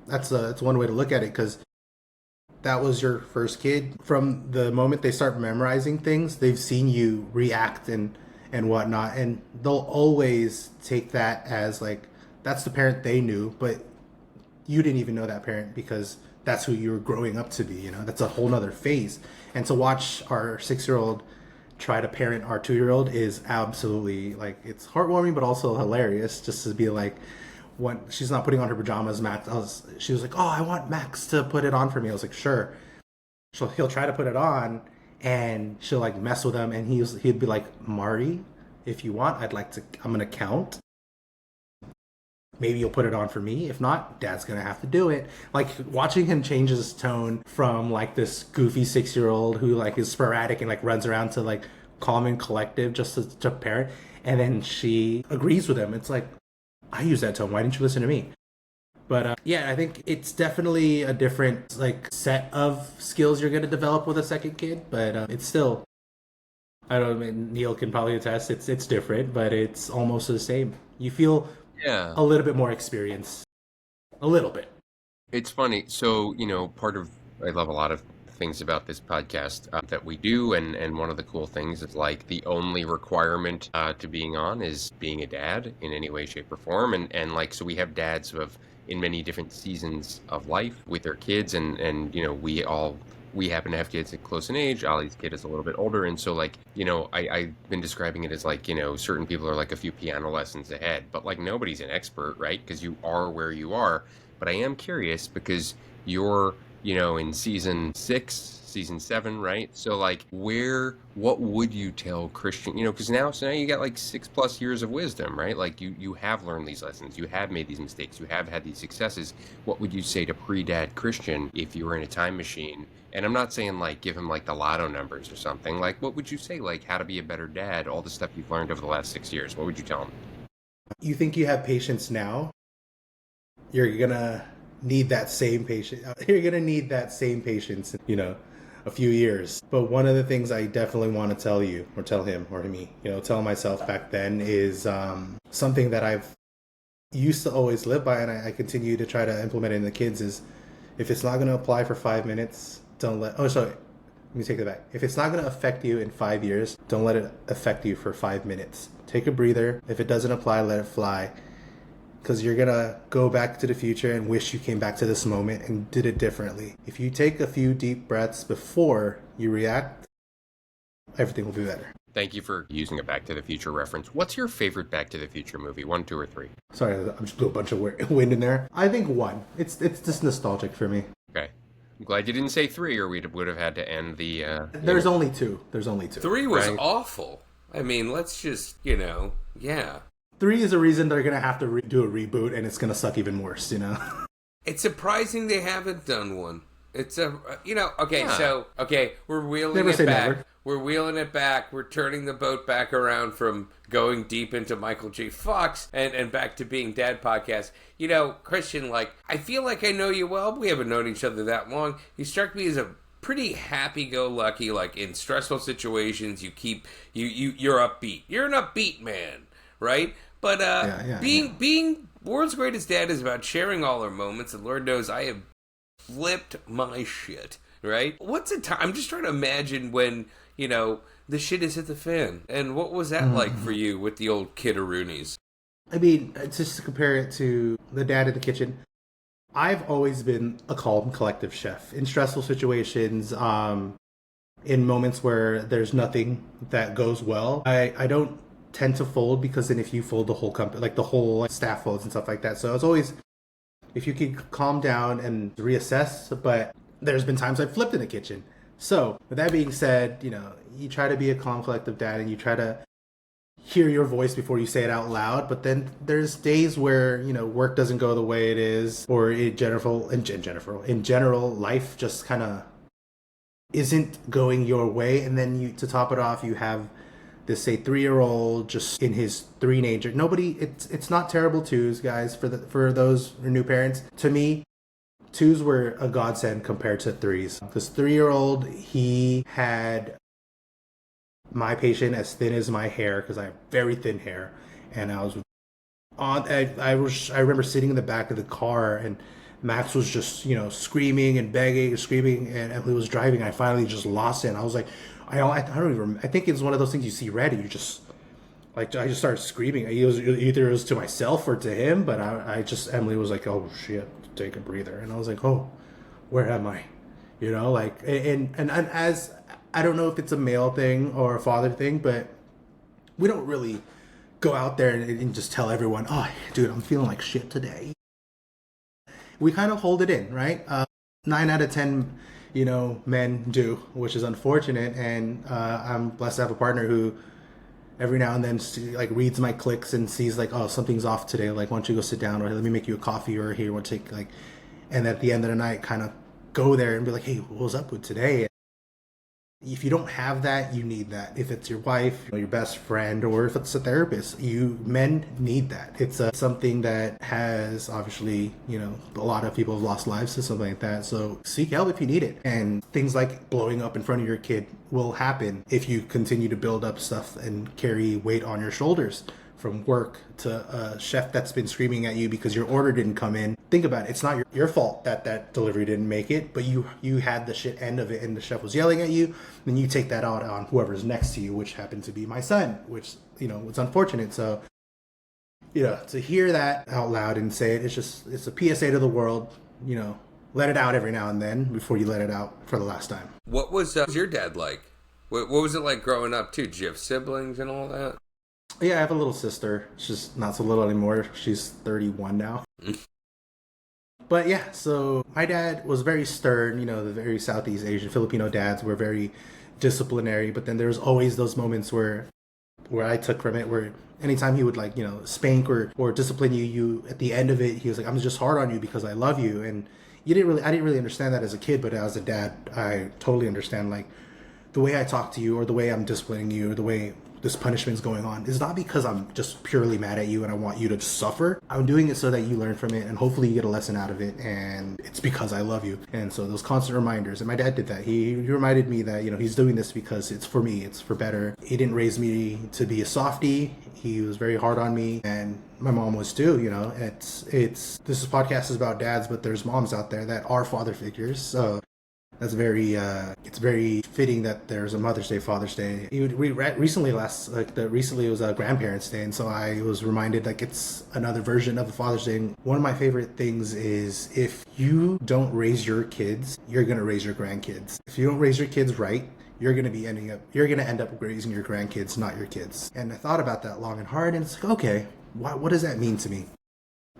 That's one way to look at it, because that was your first kid. From the moment they start memorizing things, they've seen you react and whatnot, and they'll always take that as like, that's the parent they knew, but you didn't even know that parent because that's who you were growing up to be. That's a whole nother phase. And to watch our 6-year-old try to parent our 2-year-old is absolutely, like, it's heartwarming, but also hilarious, just to be like, when she's not putting on her pajamas, she was like, oh, I want Max to put it on for me. I was like, sure. So he'll try to put it on, and she'll like mess with him, and he'd be like, Marty, if you want, I'm gonna count. Maybe you'll put it on for me. If not, Dad's gonna have to do it. Like, watching him change his tone from like this goofy 6-year-old who like is sporadic and like runs around to like calm and collective just to parent, and then she agrees with him. It's like, I use that tone. Why didn't you listen to me? But yeah, I think it's definitely a different like set of skills you're going to develop with a second kid. But it's still, I don't know, Neil can probably attest, it's different, but it's almost the same. You feel a little bit more experience. A little bit. It's funny. So, I love a lot of things about this podcast that we do, and one of the cool things is like the only requirement to being on is being a dad in any way, shape, or form, and like so we have dads who have in many different seasons of life with their kids, and we happen to have kids close in age. Ollie's kid is a little bit older, and so like I've been describing it as like certain people are like a few piano lessons ahead, but like nobody's an expert, right? Because you are where you are. But I am curious because you're in season 6, season 7, right? So like what would you tell Christian, because now you got like 6+ years of wisdom, right? Like you have learned these lessons, you have made these mistakes, you have had these successes. What would you say to pre-dad Christian if you were in a time machine? And I'm not saying like give him like the lotto numbers or something. Like what would you say, like how to be a better dad, all the stuff you've learned over the last 6 years? What would you tell him? You think you have patience now? You're gonna need that same patience. You're gonna need that same patience in, a few years. But one of the things I definitely want to tell you, or tell him, or me, tell myself back then is something that I've used to always live by, and I continue to try to implement in the kids is, if it's not gonna apply for 5 minutes, don't let. Oh, sorry. Let me take it back. If it's not gonna affect you in 5 years, don't let it affect you for 5 minutes. Take a breather. If it doesn't apply, let it fly. Because you're going to go back to the future and wish you came back to this moment and did it differently. If you take a few deep breaths before you react, everything will be better. Thank you for using a Back to the Future reference. What's your favorite Back to the Future movie? 1, 2, or 3? Sorry, I'm just blew a bunch of wind in there. I think 1. It's just nostalgic for me. Okay. I'm glad you didn't say 3, or we would have had to end the... There's only 2. There's only 2. 3 was Right. awful. I mean, let's just, yeah. 3 is a reason they're going to have to do a reboot, and it's going to suck even worse, It's surprising they haven't done one. It's we're wheeling Never it say back. never. We're wheeling it back. We're turning the boat back around from going deep into Michael J. Fox and back to being dad podcast. Christian, like, I feel like I know you well. We haven't known each other that long. You struck me as a pretty happy-go-lucky, like, in stressful situations, you're upbeat. You're an upbeat man, right? But being world's greatest dad is about sharing all our moments, and Lord knows I have flipped my shit, right? What's a time? I'm just trying to imagine when, the shit has hit the fan. And what was that like for you with the old kidderoonies? I mean, just to compare it to the dad in the kitchen, I've always been a calm, collective chef. In stressful situations, in moments where there's nothing that goes well, I don't tend to fold, because then if you fold, the whole company, like the whole staff folds and stuff like that. So it's always, if you can calm down and reassess. But there's been times I've flipped in the kitchen. So with that being said, you try to be a calm, collective dad, and you try to hear your voice before you say it out loud. But then there's days where work doesn't go the way it is, or in general life just kind of isn't going your way. And then to top it off, you have this, say, 3-year-old just in his three-nager. It's not terrible 2s, guys, for those new parents. To me, 2s were a godsend compared to 3s. This 3-year-old, he had my patient as thin as my hair, because I have very thin hair, and I remember sitting in the back of the car, and Max was just screaming and begging and screaming, and Emily was driving. I finally just lost it, and I was like, I don't even remember. I think it's one of those things you see red and you just, like, I just started screaming. Either it was to myself or to him, but Emily was like, oh shit, take a breather. And I was like, oh, where am I? And as, I don't know if it's a male thing or a father thing, but we don't really go out there and just tell everyone, oh, dude, I'm feeling like shit today. We kind of hold it in, right? 9 out of 10 men do, which is unfortunate. And I'm blessed to have a partner who every now and then reads my clicks and sees like, oh, something's off today. Like, why don't you go sit down, or let me make you a coffee, or here, want to take and at the end of the night, kind of go there and be like, hey, what was up with today? If you don't have that, you need that. If it's your wife, your best friend, or if it's a therapist, men need that. It's something that has obviously, a lot of people have lost lives to something like that. So seek help if you need it. And things like blowing up in front of your kid will happen if you continue to build up stuff and carry weight on your shoulders from work to a chef that's been screaming at you because your order didn't come in. Think about it. It's not your fault that that delivery didn't make it, but you had the shit end of it and the chef was yelling at you. Then you take that out on whoever's next to you, which happened to be my son, which, was unfortunate. So, to hear that out loud and say it, it's a PSA to the world, let it out every now and then before you let it out for the last time. What was your dad like? What was it like growing up too? Did you have siblings and all that? Yeah, I have a little sister. She's not so little anymore. She's 31 now. But yeah, so my dad was very stern, the very Southeast Asian Filipino dads were very disciplinary, but then there was always those moments where I took from it, where anytime he would spank or discipline you at the end of it, he was like, I'm just hard on you because I love you. And I didn't really understand that as a kid, but as a dad, I totally understand, the way I talk to you or the way I'm disciplining you or the way this punishment's going on is not because I'm just purely mad at you and I want you to suffer. I'm doing it so that you learn from it and hopefully you get a lesson out of it, and it's because I love you. And so those constant reminders, and my dad did that. He reminded me that, he's doing this because it's for me, it's for better. He didn't raise me to be a softie. He was very hard on me, and my mom was too. This podcast is about dads, but there's moms out there that are father figures. So that's it's very fitting that there's a Mother's Day, Father's Day. Recently it was Grandparents' Day, and so I was reminded it's another version of the Father's Day. And one of my favorite things is, if you don't raise your kids, you're gonna raise your grandkids. If you don't raise your kids right, you're gonna end up raising your grandkids, not your kids. And I thought about that long and hard, and it's like, okay, what does that mean to me?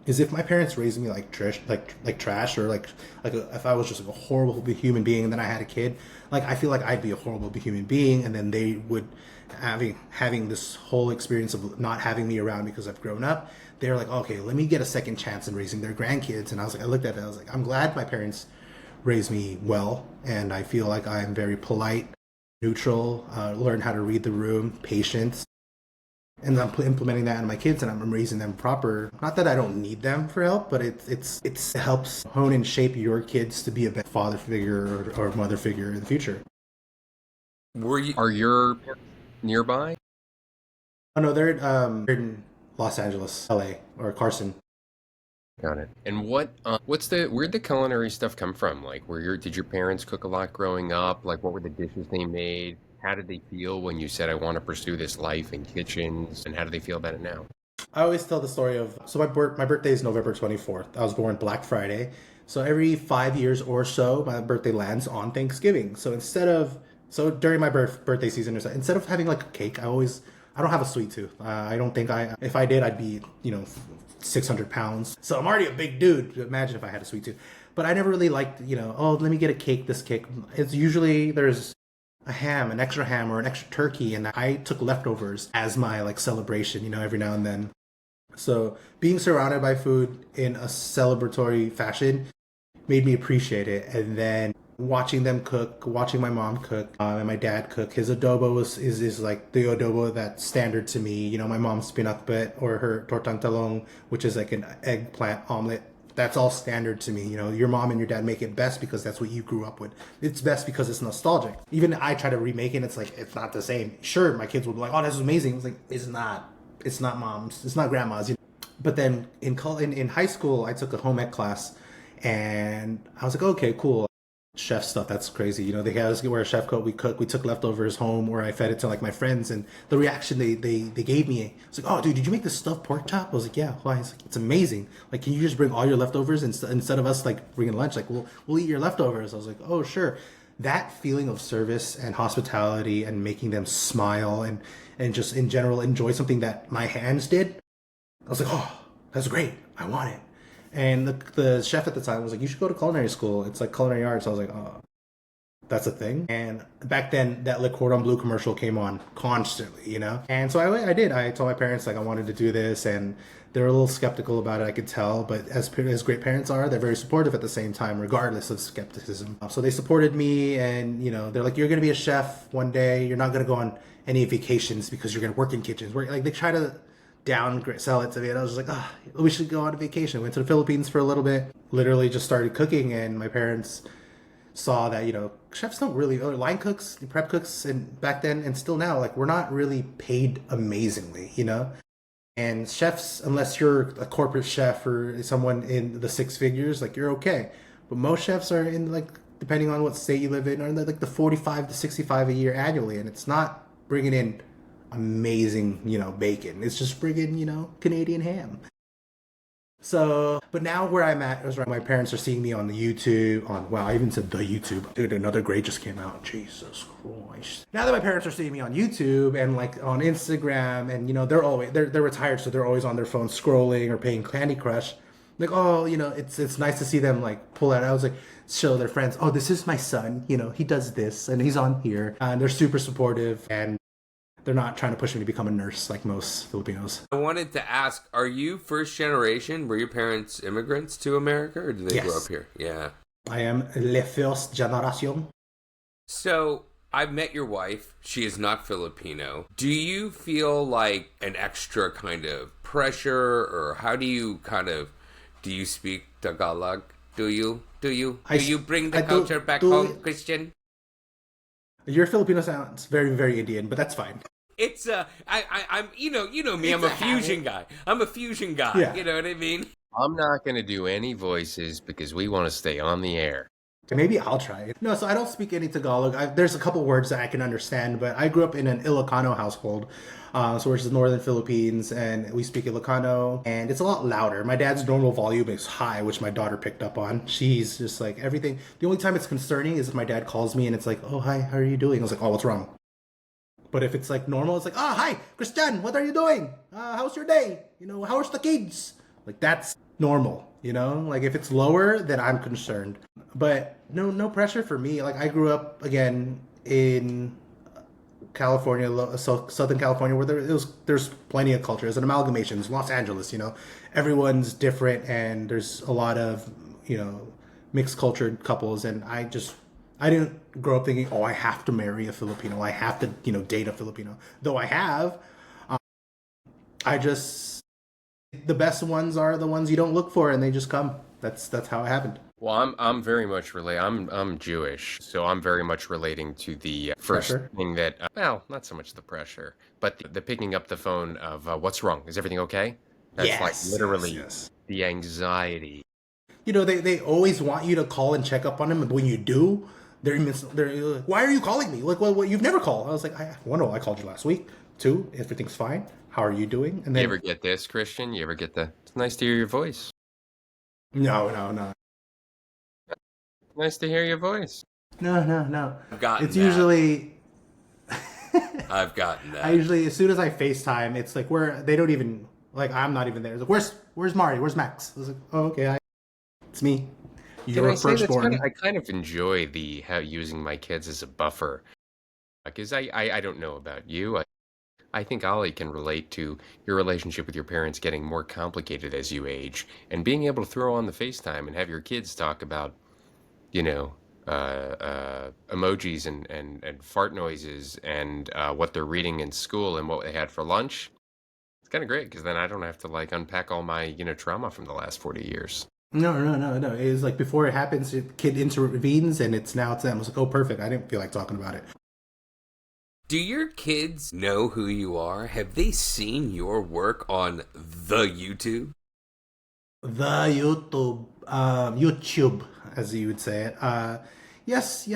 Is if my parents raised me like trash, or if I was just a horrible human being and then I had a kid, I feel like I'd be a horrible human being, and then they would having this whole experience of not having me around because I've grown up. They're like, okay, let me get a second chance in raising their grandkids. And I looked at it, I was like, I'm glad my parents raised me well, and I feel like I'm very polite, neutral, learn how to read the room, patience. And I'm implementing that in my kids, and I'm raising them proper. Not that I don't need them for help, but it helps hone and shape your kids to be a better father figure or mother figure in the future. Are your parents nearby? Oh no, they're in Los Angeles, LA, or Carson. Got it. And where'd the culinary stuff come from? Did your parents cook a lot growing up? What were the dishes they made? How did they feel when you said, I want to pursue this life in kitchens? And how do they feel about it now? I always tell the story of, so my birthday is November 24th. I was born Black Friday. So every 5 years or so, my birthday lands on Thanksgiving. So during my birthday season, instead of having a cake, I don't have a sweet tooth. I don't think if I did, I'd be, 600 pounds. So I'm already a big dude. Imagine if I had a sweet tooth. But I never really liked, let me get a cake, this cake. It's usually there's an extra ham or an extra turkey, and I took leftovers as my celebration, every now and then. So being surrounded by food in a celebratory fashion made me appreciate it. And then watching them cook, watching my mom cook, and my dad cook, his adobo is like the adobo that's standard to me. My mom's pinakbet or her tortang talong, which is an eggplant omelet. That's all standard to me. Your mom and your dad make it best because that's what you grew up with. It's best because it's nostalgic. Even I try to remake it, it's it's not the same. Sure, my kids will be like, oh, this is amazing. It's it's not. It's not mom's. It's not grandma's. But then in high school, I took a home ec class, and I was like, okay, cool. Chef stuff, that's crazy. They had us wear a chef coat, we took leftovers home, or I fed it to my friends, and the reaction they gave me, it's like, oh dude, did you make this stuffed pork chop? I was like, yeah. Why? It's amazing. Can you just bring all your leftovers instead of us bringing lunch? We'll eat your leftovers. I was like, oh sure. That feeling of service and hospitality and making them smile and just in general enjoy something that my hands did, I was like, oh, that's great, I want it. And the chef at the time was like, you should go to culinary school. It's culinary arts. I was like, oh, that's a thing. And back then, that Le Cordon Bleu commercial came on constantly, And so I did. I told my parents, I wanted to do this. And they were a little skeptical about it, I could tell. But as great parents are, they're very supportive at the same time, regardless of skepticism. So they supported me. And, they're like, you're going to be a chef one day. You're not going to go on any vacations because you're going to work in kitchens. They try to sell it to me, and I was like, we should go on a vacation. Went to the Philippines for a little bit, literally just started cooking, and my parents saw that chefs don't really, or line cooks, prep cooks, and back then and still now, we're not really paid amazingly, And chefs, unless you're a corporate chef or someone in the six figures, like you're okay. But most chefs are in like, depending on what state you live in, are in like the 45 to 65 a year annually, and it's not bringing in amazing, bacon. It's just bringing, Canadian ham. So, but now where I'm at is where my parents are seeing me on the YouTube, I even said the YouTube. Dude, another grade just came out. Jesus Christ. Now that my parents are seeing me on YouTube and like on Instagram and, they're retired, so they're always on their phone scrolling or playing Candy Crush. Like, it's nice to see them like pull out. I was like, show their friends, oh, this is my son, he does this and he's on here. And they're super supportive and they're not trying to push me to become a nurse like most Filipinos. I wanted to ask, are you first generation? Were your parents immigrants to America, or did they grow up here? Yeah. I am le first generation. So, I've met your wife. She is not Filipino. Do you feel like an extra kind of pressure, or how do you do you speak Tagalog? Do you bring the culture back home, Christian? Your Filipino sounds very, very Indian, but that's fine. It's I'm you know me, I'm a fusion guy. I'm a fusion guy. Yeah. You know what I mean? I'm not going to do any voices because we want to stay on the air. Maybe I'll try it. No, so I don't speak any Tagalog. There's a couple words that I can understand, but I grew up in an Ilocano household, which is northern Philippines, and we speak Ilocano, and it's a lot louder. My dad's normal volume is high, which my daughter picked up on. She's just like everything. The only time it's concerning is if my dad calls me and it's like, oh, hi, how are you doing? I was like, oh, what's wrong? But if it's like normal, it's like, oh, hi, Christian, what are you doing? How's your day? How's the kids? Like, that's normal, Like, if it's lower, then I'm concerned. But no pressure for me. Like, I grew up, again, in California, Southern California, where there's plenty of culture. There's an amalgamation. There's Los Angeles, Everyone's different, and there's a lot of, mixed cultured couples. And I didn't grow up thinking, oh, I have to marry a Filipino. I have to, date a Filipino. Though I have. The best ones are the ones you don't look for, and they just come. That's how it happened. Well, I'm very much I'm Jewish, so I'm very much relating to the first pressure thing that, not so much the pressure, but the picking up the phone of what's wrong? Is everything okay? That's yes, like literally yes. The anxiety. They always want you to call and check up on them, but when you do, they're like, why are you calling me? Like, well, you've never called. I was like, I called you last week. 2, everything's fine. How are you doing? And then, you ever get this, Christian? You ever get it's nice to hear your voice. No. Nice to hear your voice. No. I've gotten it's that. Usually. I've gotten that. I usually, as soon as I FaceTime, it's like they don't even, like, I'm not even there. It's like, where's Mari? Where's Max? I was like, oh, okay, it's me. You're firstborn. I kind of enjoy how using my kids as a buffer, because I don't know about you. I think Ollie can relate to your relationship with your parents getting more complicated as you age, and being able to throw on the FaceTime and have your kids talk about, emojis and fart noises and what they're reading in school and what they had for lunch. It's kind of great because then I don't have to like unpack all my trauma from the last 40 years. No. It was like before it happens, the kid intervenes, and now it's them. I was like, oh, perfect. I didn't feel like talking about it. Do your kids know who you are? Have they seen your work on the YouTube? The YouTube, as you would say it. Yes.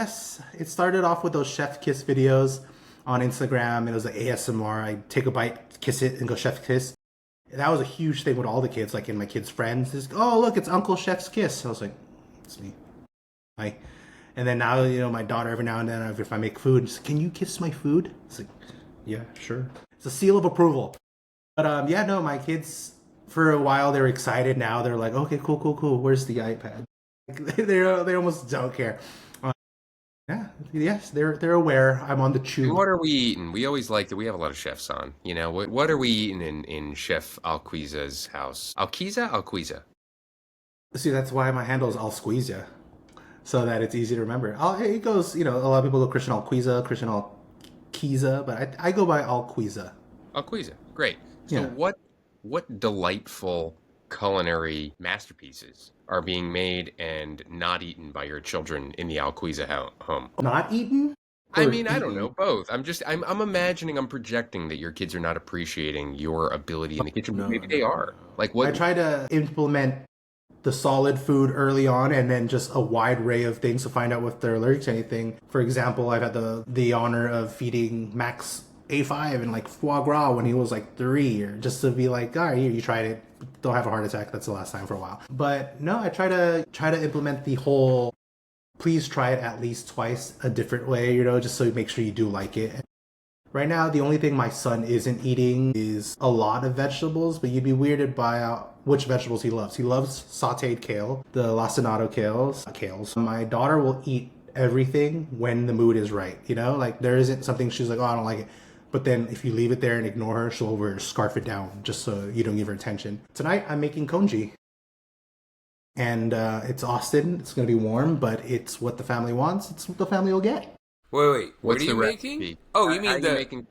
It started off with those chef kiss videos on Instagram, and it was like ASMR. I take a bite, kiss it, and go chef kiss. That was a huge thing with all the kids, like in my kids' friends. It's, oh, look, it's Uncle Chef's kiss. I was like, it's me. Hi. And then now, my daughter, every now and then, if I make food, she's like, can you kiss my food? It's like, yeah, sure. It's a seal of approval. But my kids, for a while, they were excited. Now they're like, okay, cool. Where's the iPad? They almost don't care. Yes, they're aware. I'm on the tube. What are we eating? We always like that. We have a lot of chefs on. What are we eating in Chef Alquiza's house? Alquiza? See, that's why my handle is Alquiza, so that it's easy to remember. It goes, a lot of people go Christian Alquiza, but I go by Alquiza. Alquiza, great. So what delightful culinary masterpieces are being made and not eaten by your children in the Alquiza home? Not eaten? I or mean, I don't know, eating. both. I'm imagining, I'm projecting that your kids are not appreciating your ability in the kitchen, but No, maybe they no, are. no. Like I what? try to implement the solid food early on and then just a wide array of things to find out if they're allergic to anything. For example, I've had the honor of feeding Max A5 and like foie gras when he was like 3, or just to be like, all right, you tried it. Don't have a heart attack. That's the last time for a while. But no, I try to implement the whole please try it at least twice a different way, just so you make sure you do like it. Right now, the only thing my son isn't eating is a lot of vegetables, but you'd be weirded by which vegetables he loves. He loves sauteed kale, the lacinato kales. My daughter will eat everything when the mood is right, Like, there isn't something she's like, oh, I don't like it. But then if you leave it there and ignore her, she'll scarf it down just so you don't give her attention. Tonight, I'm making congee. And it's Austin. It's going to be warm, but it's what the family wants. It's what the family will get. Wait. What What's are the you making? recipe? Oh, How you mean are you the making?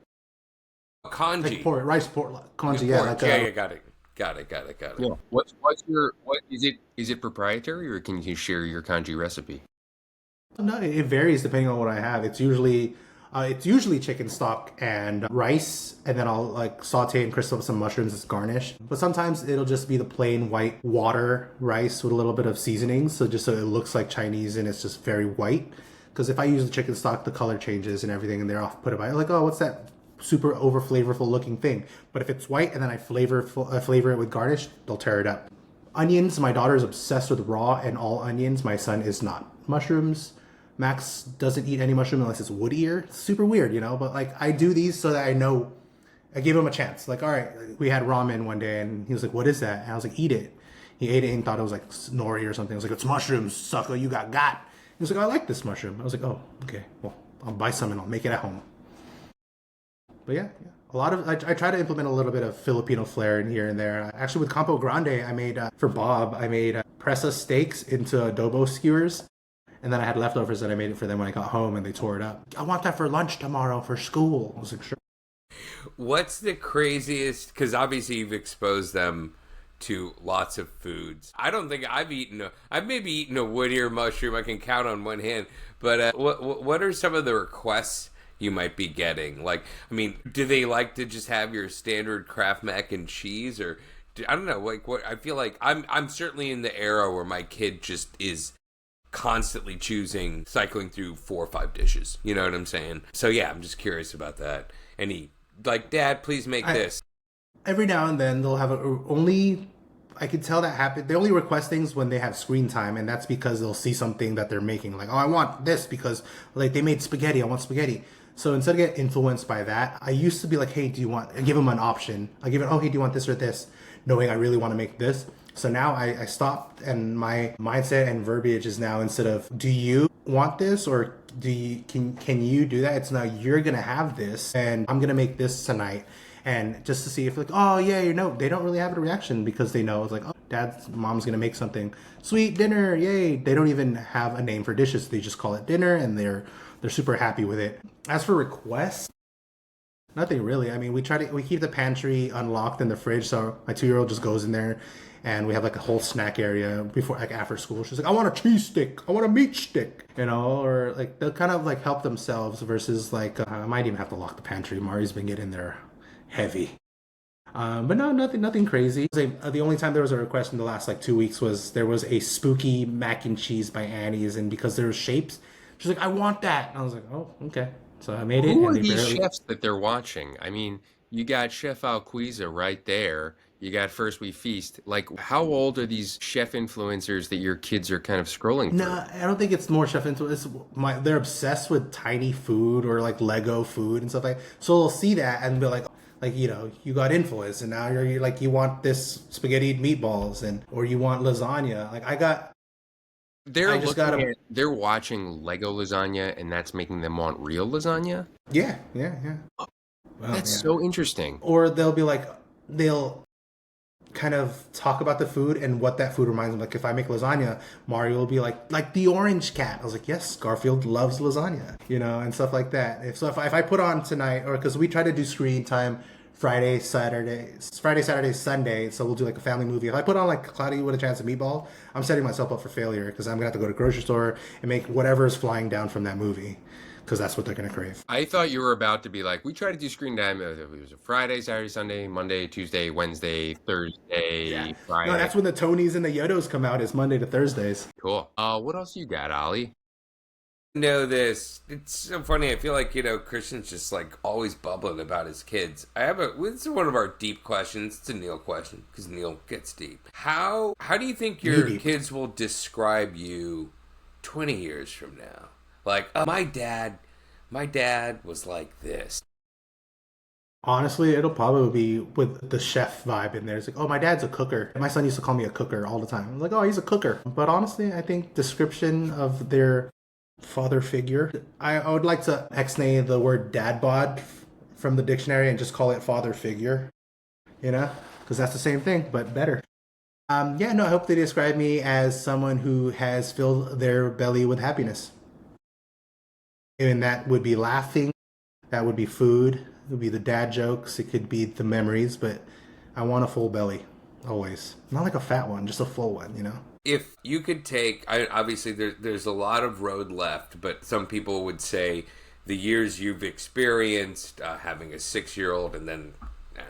congee? Like rice congee, Yeah, yeah. porridge. Like Yeah, got it. Got it. Yeah. What's your what is it? Is it proprietary, or can you share your kanji recipe? no, it varies depending on what I have. It's usually chicken stock and rice, and then I'll like saute and crisp up some mushrooms as garnish. But sometimes it'll just be the plain white water rice with a little bit of seasoning, so just so it looks like Chinese and it's just very white. Because if I use the chicken stock, the color changes and everything, and they're off put by like, oh, what's that super over flavorful looking thing? But if it's white and then I flavor it with garnish, they'll tear it up. Onions, my daughter is obsessed with raw and all onions. My son is not. Mushrooms, Max doesn't eat any mushroom unless it's woodier. It's super weird, But like I do these so that I know. I gave him a chance. Like, all right, we had ramen one day, and he was like, "What is that?" And I was like, "Eat it." He ate it and thought it was like nori or something. I was like, "It's mushrooms, sucker. You got." He was like, "I like this mushroom." I was like, "Oh, okay. Well, I'll buy some and I'll make it at home." But yeah. A lot of I try to implement a little bit of Filipino flair in here and there. Actually, with Campo Grande, I made for Bob. I made pressa steaks into adobo skewers, and then I had leftovers that I made it for them when I got home, and they tore it up. I want that for lunch tomorrow for school. I was like, sure. What's the craziest? Because obviously you've exposed them to lots of foods. I don't think I've maybe eaten a woodier mushroom. I can count on one hand. But what are some of the requests you might be getting? Like, I mean, do they like to just have your standard Kraft mac and cheese, or I don't know. Like, what I feel like I'm certainly in the era where my kid just is constantly cycling through 4 or 5 dishes. You know what I'm saying? So yeah, I'm just curious about that. And he like, Dad, please make this. Every now and then they'll have I can tell that happen. They only request things when they have screen time, and that's because they'll see something that they're making. Like, oh, I want this because like they made spaghetti. I want spaghetti. So instead of getting influenced by that, I used to be like, hey, I give them an option. I give it, oh, hey, do you want this or this? Knowing I really want to make this. So now I stopped, and my mindset and verbiage is now, instead of do you want this or can you do that? It's now you're gonna have this, and I'm gonna make this tonight, and just to see if like, oh yeah, they don't really have a reaction because they know it's like, oh, mom's gonna make something sweet dinner, yay. They don't even have a name for dishes. They just call it dinner, and they're super happy with it. As for requests, nothing really. I mean, we keep the pantry unlocked in the fridge, so my 2-year-old just goes in there, and we have like a whole snack area before, like after school. She's like, I want a cheese stick, I want a meat stick, or like they'll kind of like help themselves versus like I might even have to lock the pantry. Mari's been getting there heavy. But no, nothing crazy. The only time there was a request in the last like 2 weeks was there was a spooky mac and cheese by Annie's, and because there were shapes, she's like, I want that. And I was like, oh, okay. So I made it. Who and are these chefs that they're watching? I mean, you got Chef Alquiza right there. You got First We Feast. Like, how old are these chef influencers that your kids are kind of scrolling through? No, I don't think it's more chef influence. They're obsessed with tiny food or like Lego food and stuff like that. So they'll see that and be like, you got influence, and now you're like, you want this spaghetti meatballs, or you want lasagna. Like They're watching Lego lasagna, and that's making them want real lasagna? Yeah. Well, That's so interesting. Or they'll kind of talk about the food and what that food reminds them. Like if I make lasagna, Mario will be like the orange cat. I was like, yes, Garfield loves lasagna, and stuff like that. If I put on tonight, or because we try to do screen time Friday, Saturday, Sunday, so we'll do like a family movie. If I put on like Cloudy with a Chance of Meatball, I'm setting myself up for failure because I'm gonna have to go to the grocery store and make whatever is flying down from that movie. because that's what they're going to crave. I thought you were about to be like, we try to do screen time. It was a Friday, Saturday, Sunday, Monday, Tuesday, Wednesday, Yeah. Thursday, No, Friday. that's when the Tonys and the Yodos come out, is Monday to Thursdays. Cool. What else you got, Ollie? Know this. It's so funny. I feel like, Christian's just like always bubbling about his kids. This is one of our deep questions. It's a Neil question because Neil gets deep. How do you think your kids will describe you 20 years from now? Like, my dad was like this. Honestly, it'll probably be with the chef vibe in there. It's like, oh, my dad's a cooker. My son used to call me a cooker all the time. I'm like, oh, he's a cooker. But honestly, I think description of their father figure, I would like to ex-nay the word dad bod from the dictionary and just call it father figure, because that's the same thing, but better. I hope they describe me as someone who has filled their belly with happiness. And that would be laughing, that would be food, it would be the dad jokes, it could be the memories, but I want a full belly, always. Not like a fat one, just a full one, If you could take, obviously there's a lot of road left, but some people would say the years you've experienced, having a 6-year-old and then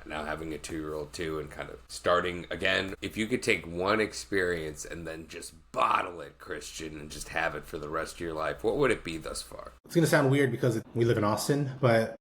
now having a 2-year-old too, and kind of starting again. If you could take one experience and then just bottle it, Christian, and just have it for the rest of your life, what would it be thus far? It's going to sound weird because we live in Austin, but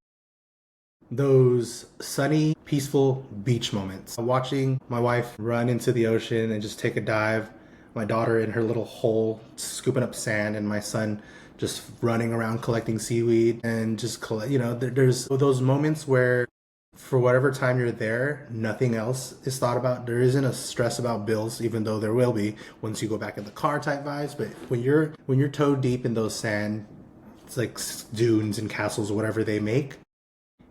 those sunny, peaceful beach moments. Watching my wife run into the ocean and just take a dive, my daughter in her little hole scooping up sand, and my son just running around collecting seaweed, and just there's those moments where for whatever time you're there, nothing else is thought about. There isn't a stress about bills, even though there will be once you go back in the car type vibes. But when you're toe deep in those sand, it's like dunes and castles, whatever they make.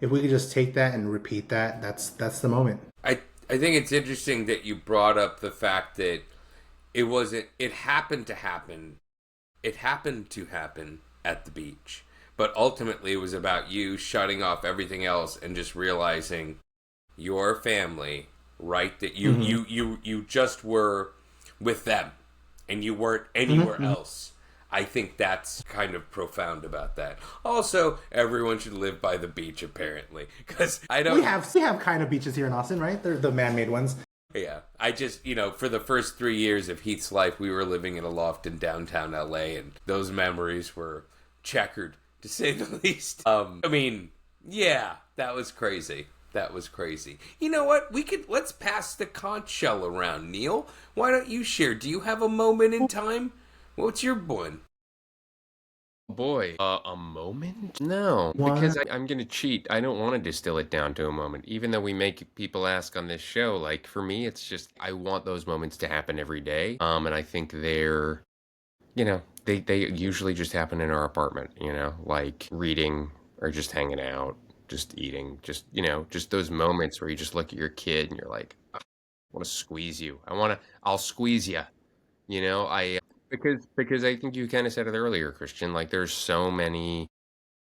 If we could just take that and repeat that, that's the moment. I think it's interesting that you brought up the fact that it happened to happen at the beach. But ultimately, it was about you shutting off everything else and just realizing your family, right? That you just were with them, and you weren't anywhere else. I think that's kind of profound about that. Also, everyone should live by the beach, apparently, because I don't. We have kind of beaches here in Austin, right? They're the man-made ones. Yeah, I just, for the first 3 years of Heath's life, we were living in a loft in downtown LA, and those memories were checkered, to say the least. That was crazy. That was crazy. You know what? Let's pass the conch shell around, Neil. Why don't you share? Do you have a moment in time? What's your one? Boy, a moment? No, because I'm going to cheat. I don't want to distill it down to a moment, even though we make people ask on this show. Like, for me, it's just, I want those moments to happen every day. And I think they're, they usually just happen in our apartment, like reading or just hanging out, just eating, just those moments where you just look at your kid and you're like, I want to squeeze you. I'll squeeze you, because I think you kind of said it earlier, Christian, like there's so many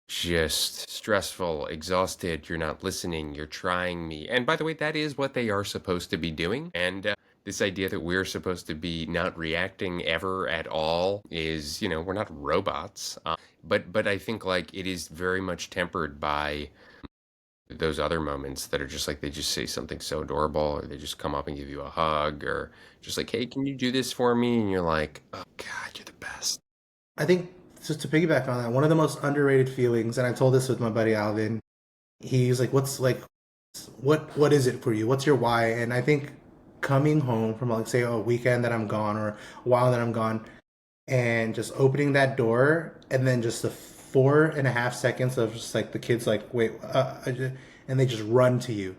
just stressful, exhausted, you're not listening, you're trying me. And by the way, that is what they are supposed to be doing. And this idea that we're supposed to be not reacting ever at all is, we're not robots. But I think like it is very much tempered by those other moments that are just like they just say something so adorable, or they just come up and give you a hug, or just like, hey, can you do this for me? And you're like, oh God, you're the best. I think just to piggyback on that, one of the most underrated feelings, and I told this with my buddy Alvin, he's like, what is it for you? What's your why? And I think coming home from like say a weekend that I'm gone or a while that I'm gone, and just opening that door, and then just the 4.5 seconds of just like the kids like, wait, and they just run to you.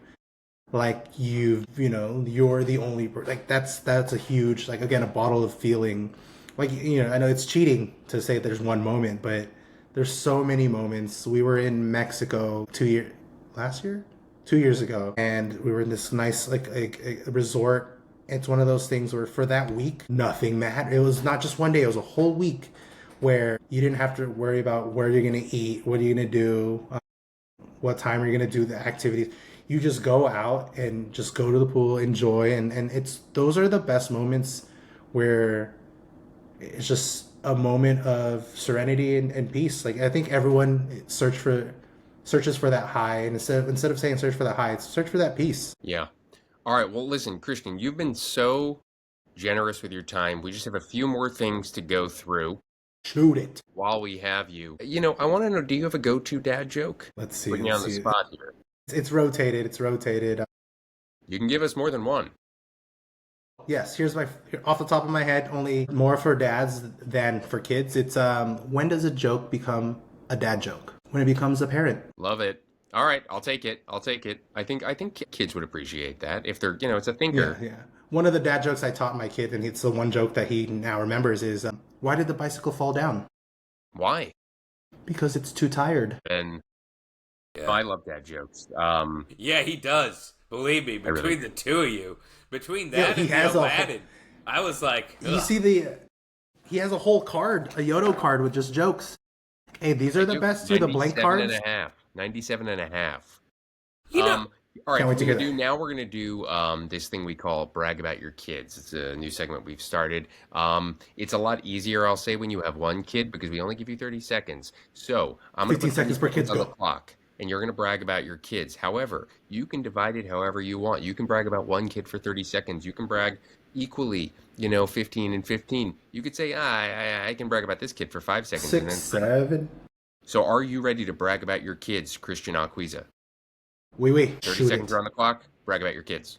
Like you're the only like that's a huge, like, again, a bottle of feeling. Like, I know it's cheating to say there's one moment, but there's so many moments. We were in Mexico 2 years ago, and we were in this nice like a resort. It's one of those things where for that week, nothing mattered. It was not just one day, it was a whole week where you didn't have to worry about where you're going to eat, what are you going to do, what time are you going to do the activities. You just go out and just go to the pool, enjoy, and those are the best moments where it's just a moment of serenity and peace. Like I think everyone searches for that high, and instead of saying search for that high, it's search for that peace. Yeah. All right. Well, listen, Christian, you've been so generous with your time. We just have a few more things to go through Shoot it. while we have you. I want to know, do you have a go-to dad joke? Let's see. Putting you on the spot here. It's rotated. It's rotated. You can give us more than one. Yes, here's off the top of my head, only more for dads than for kids. It's when does a joke become a dad joke? When it becomes apparent. Love it. All right, I'll take it. I think kids would appreciate that if they're, it's a thinker. Yeah. One of the dad jokes I taught my kid, and it's the one joke that he now remembers, is why did the bicycle fall down? Why? Because it's too tired. And I love dad jokes. Yeah, he does. Believe me, between the two of you, between that and the Aladdin, I was like, ugh. You see he has a whole card, a Yodo card with just jokes. Hey, these are the best too, the blank cards. 97 and a half. All right, now we're going to do this thing we call brag about your kids. It's a new segment we've started. It's a lot easier, I'll say, when you have one kid because we only give you 30 seconds. So I'm going to put 15 seconds per kid's on the go. clock, and you're going to brag about your kids. However, you can divide it however you want. You can brag about one kid for 30 seconds. You can brag equally, 15 and 15. You could say, I can brag about this kid for 5 seconds. 6, and then 7. So are you ready to brag about your kids, Christian Alquiza? Oui. 30 seconds are on the clock. Brag about your kids.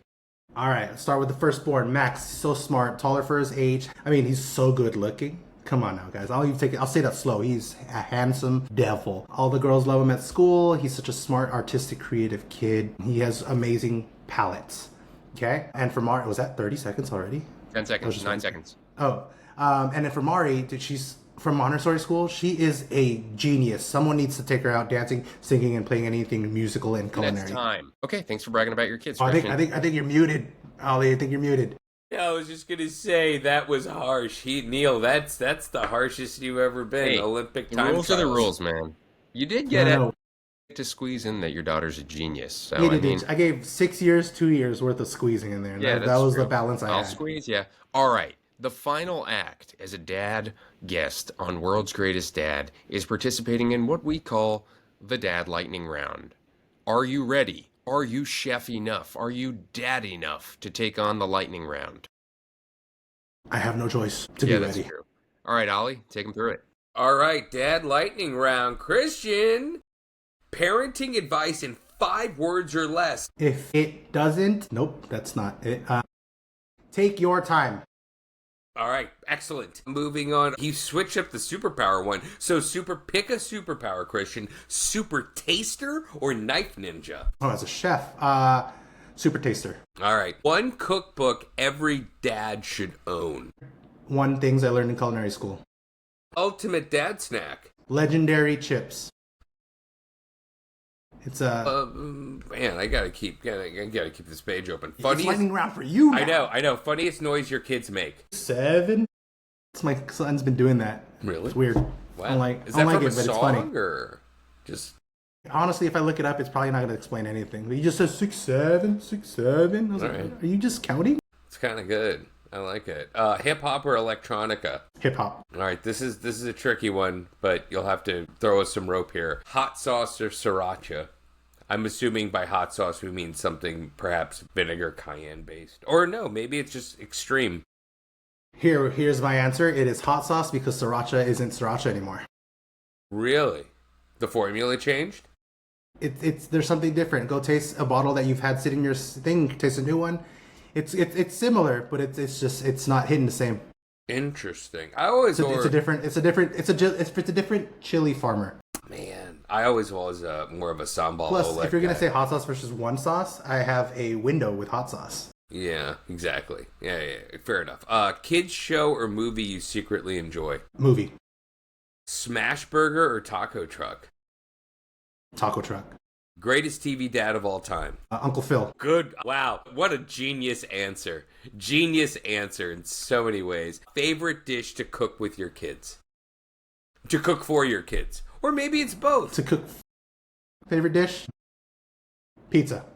All right, let's start with the firstborn, Max. He's so smart, taller for his age. I mean, he's so good looking. Come on now, guys. I'll say that slow. He's a handsome devil. All the girls love him at school. He's such a smart, artistic, creative kid. He has amazing palettes. Okay? And for Mari, was that 30 seconds already? 10 seconds, 9 seconds. Oh, and then for Mari, she's from Montessori school. She is a genius. Someone needs to take her out dancing, singing, and playing anything musical and culinary. That's time. Okay, thanks for bragging about your kids. I think you're muted, Ollie. I think you're muted. Yeah, I was just gonna say that was harsh. Neil, that's the harshest you've ever been. Hey, Olympic the time rules trials. are the rules, man. You did get to squeeze in that your daughter's a genius. So I gave 6 years, 2 years worth of squeezing in there. Yeah, that was the balance I had. I'll squeeze, yeah. All right. The final act as a dad guest on World's Greatest Dad is participating in what we call the Dad Lightning Round. Are you ready? Are you chef enough? Are you dad enough to take on the lightning round? I have no choice to be ready. That's true. All right, Ollie, take him through it. All right, Dad Lightning Round. Christian, parenting advice in 5 words or less. If it doesn't, nope, that's not it. Take your time. All right, excellent. Moving on. You switch up the superpower one. So pick a superpower, Christian. Super taster or knife ninja? Oh, as a chef, super taster. All right. One cookbook every dad should own. 1 things I learned in culinary school. Ultimate dad snack. Legendary chips. It's man, I gotta keep this page open. It's lightning round for you. Now. I know. Funniest noise your kids make. 7. My son's been doing that. Really? It's weird. Wow. Is that from a song or just? Honestly, if I look it up, it's probably not going to explain anything. But he just says 6, 7, 6, 7. I was like, right. Are you just counting? It's kind of good. I like it. Hip hop or electronica? Hip hop. All right, this is a tricky one, but you'll have to throw us some rope here. Hot sauce or sriracha? I'm assuming by hot sauce we mean something perhaps vinegar cayenne based, or no, maybe it's just extreme. Here's my answer. It is hot sauce because sriracha isn't sriracha anymore. Really? The formula changed? There's something different. Go taste a bottle that you've had sitting in your thing. Taste a new one. It's similar, but it's not hitting the same. Interesting. I always it's a different chili farmer. Man, I always was more of a sambal. Plus, Oleg if you're gonna guy. say hot sauce versus one sauce, I have a window with hot sauce. Yeah, exactly. Yeah, fair enough. Kids show or movie you secretly enjoy? Movie. Smash burger or taco truck? Taco truck. Greatest TV dad of all time? Uncle Phil. Good. Wow. What a genius answer. Genius answer in so many ways. Favorite dish to cook with your kids? To cook for your kids? Or maybe it's both. To cook. Favorite dish? Pizza.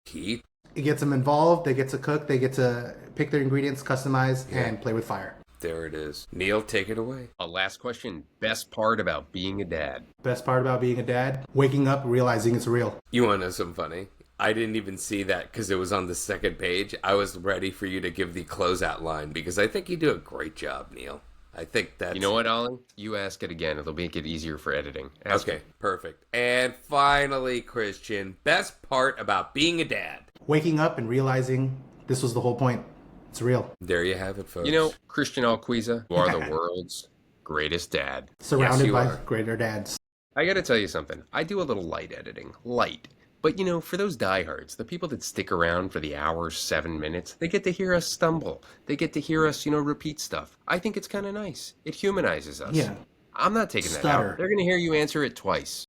Heat. It gets them involved. They get to cook. They get to pick their ingredients, customize, and play with fire. There it is. Neil, take it away. A last question. Best part about being a dad. Best part about being a dad? Waking up, realizing it's real. You want to know something funny? I didn't even see that because it was on the second page. I was ready for you to give the closeout line because I think you do a great job, Neil. I think that's... You know what, Ollie? You ask it again. It'll make it easier for editing. Ask Okay, it. perfect. And finally, Christian, best part about being a dad. Waking up and realizing this was the whole point. It's real. There you have it, folks. You know, Christian Alquiza, you are the world's greatest dad. Surrounded you by are. greater dads. I gotta tell you something. I do a little light editing. Light. But, you know, for those diehards, the people that stick around for the hour, 7 minutes, they get to hear us stumble. They get to hear us, repeat stuff. I think it's kind of nice. It humanizes us. Yeah. I'm not taking that Stutter. out. They're going to hear you answer it twice.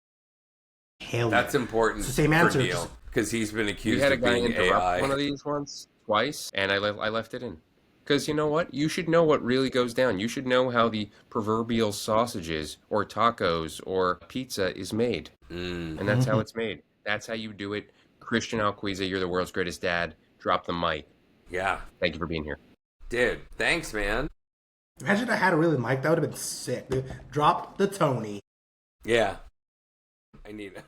Hell That's yeah. important It's the same for answer. Neil because he's been We accused had a of guy being interrupt AI. one of these once, twice, and I left it in. Because you know what? You should know what really goes down. You should know how the proverbial sausages or tacos or pizza is made. And that's how it's made. That's how you do it. Christian Alquiza, you're the world's greatest dad. Drop the mic. Yeah. Thank you for being here. Dude, thanks, man. Imagine I had a really mic. That would have been sick. Dude. Drop the Tony. Yeah. I need it.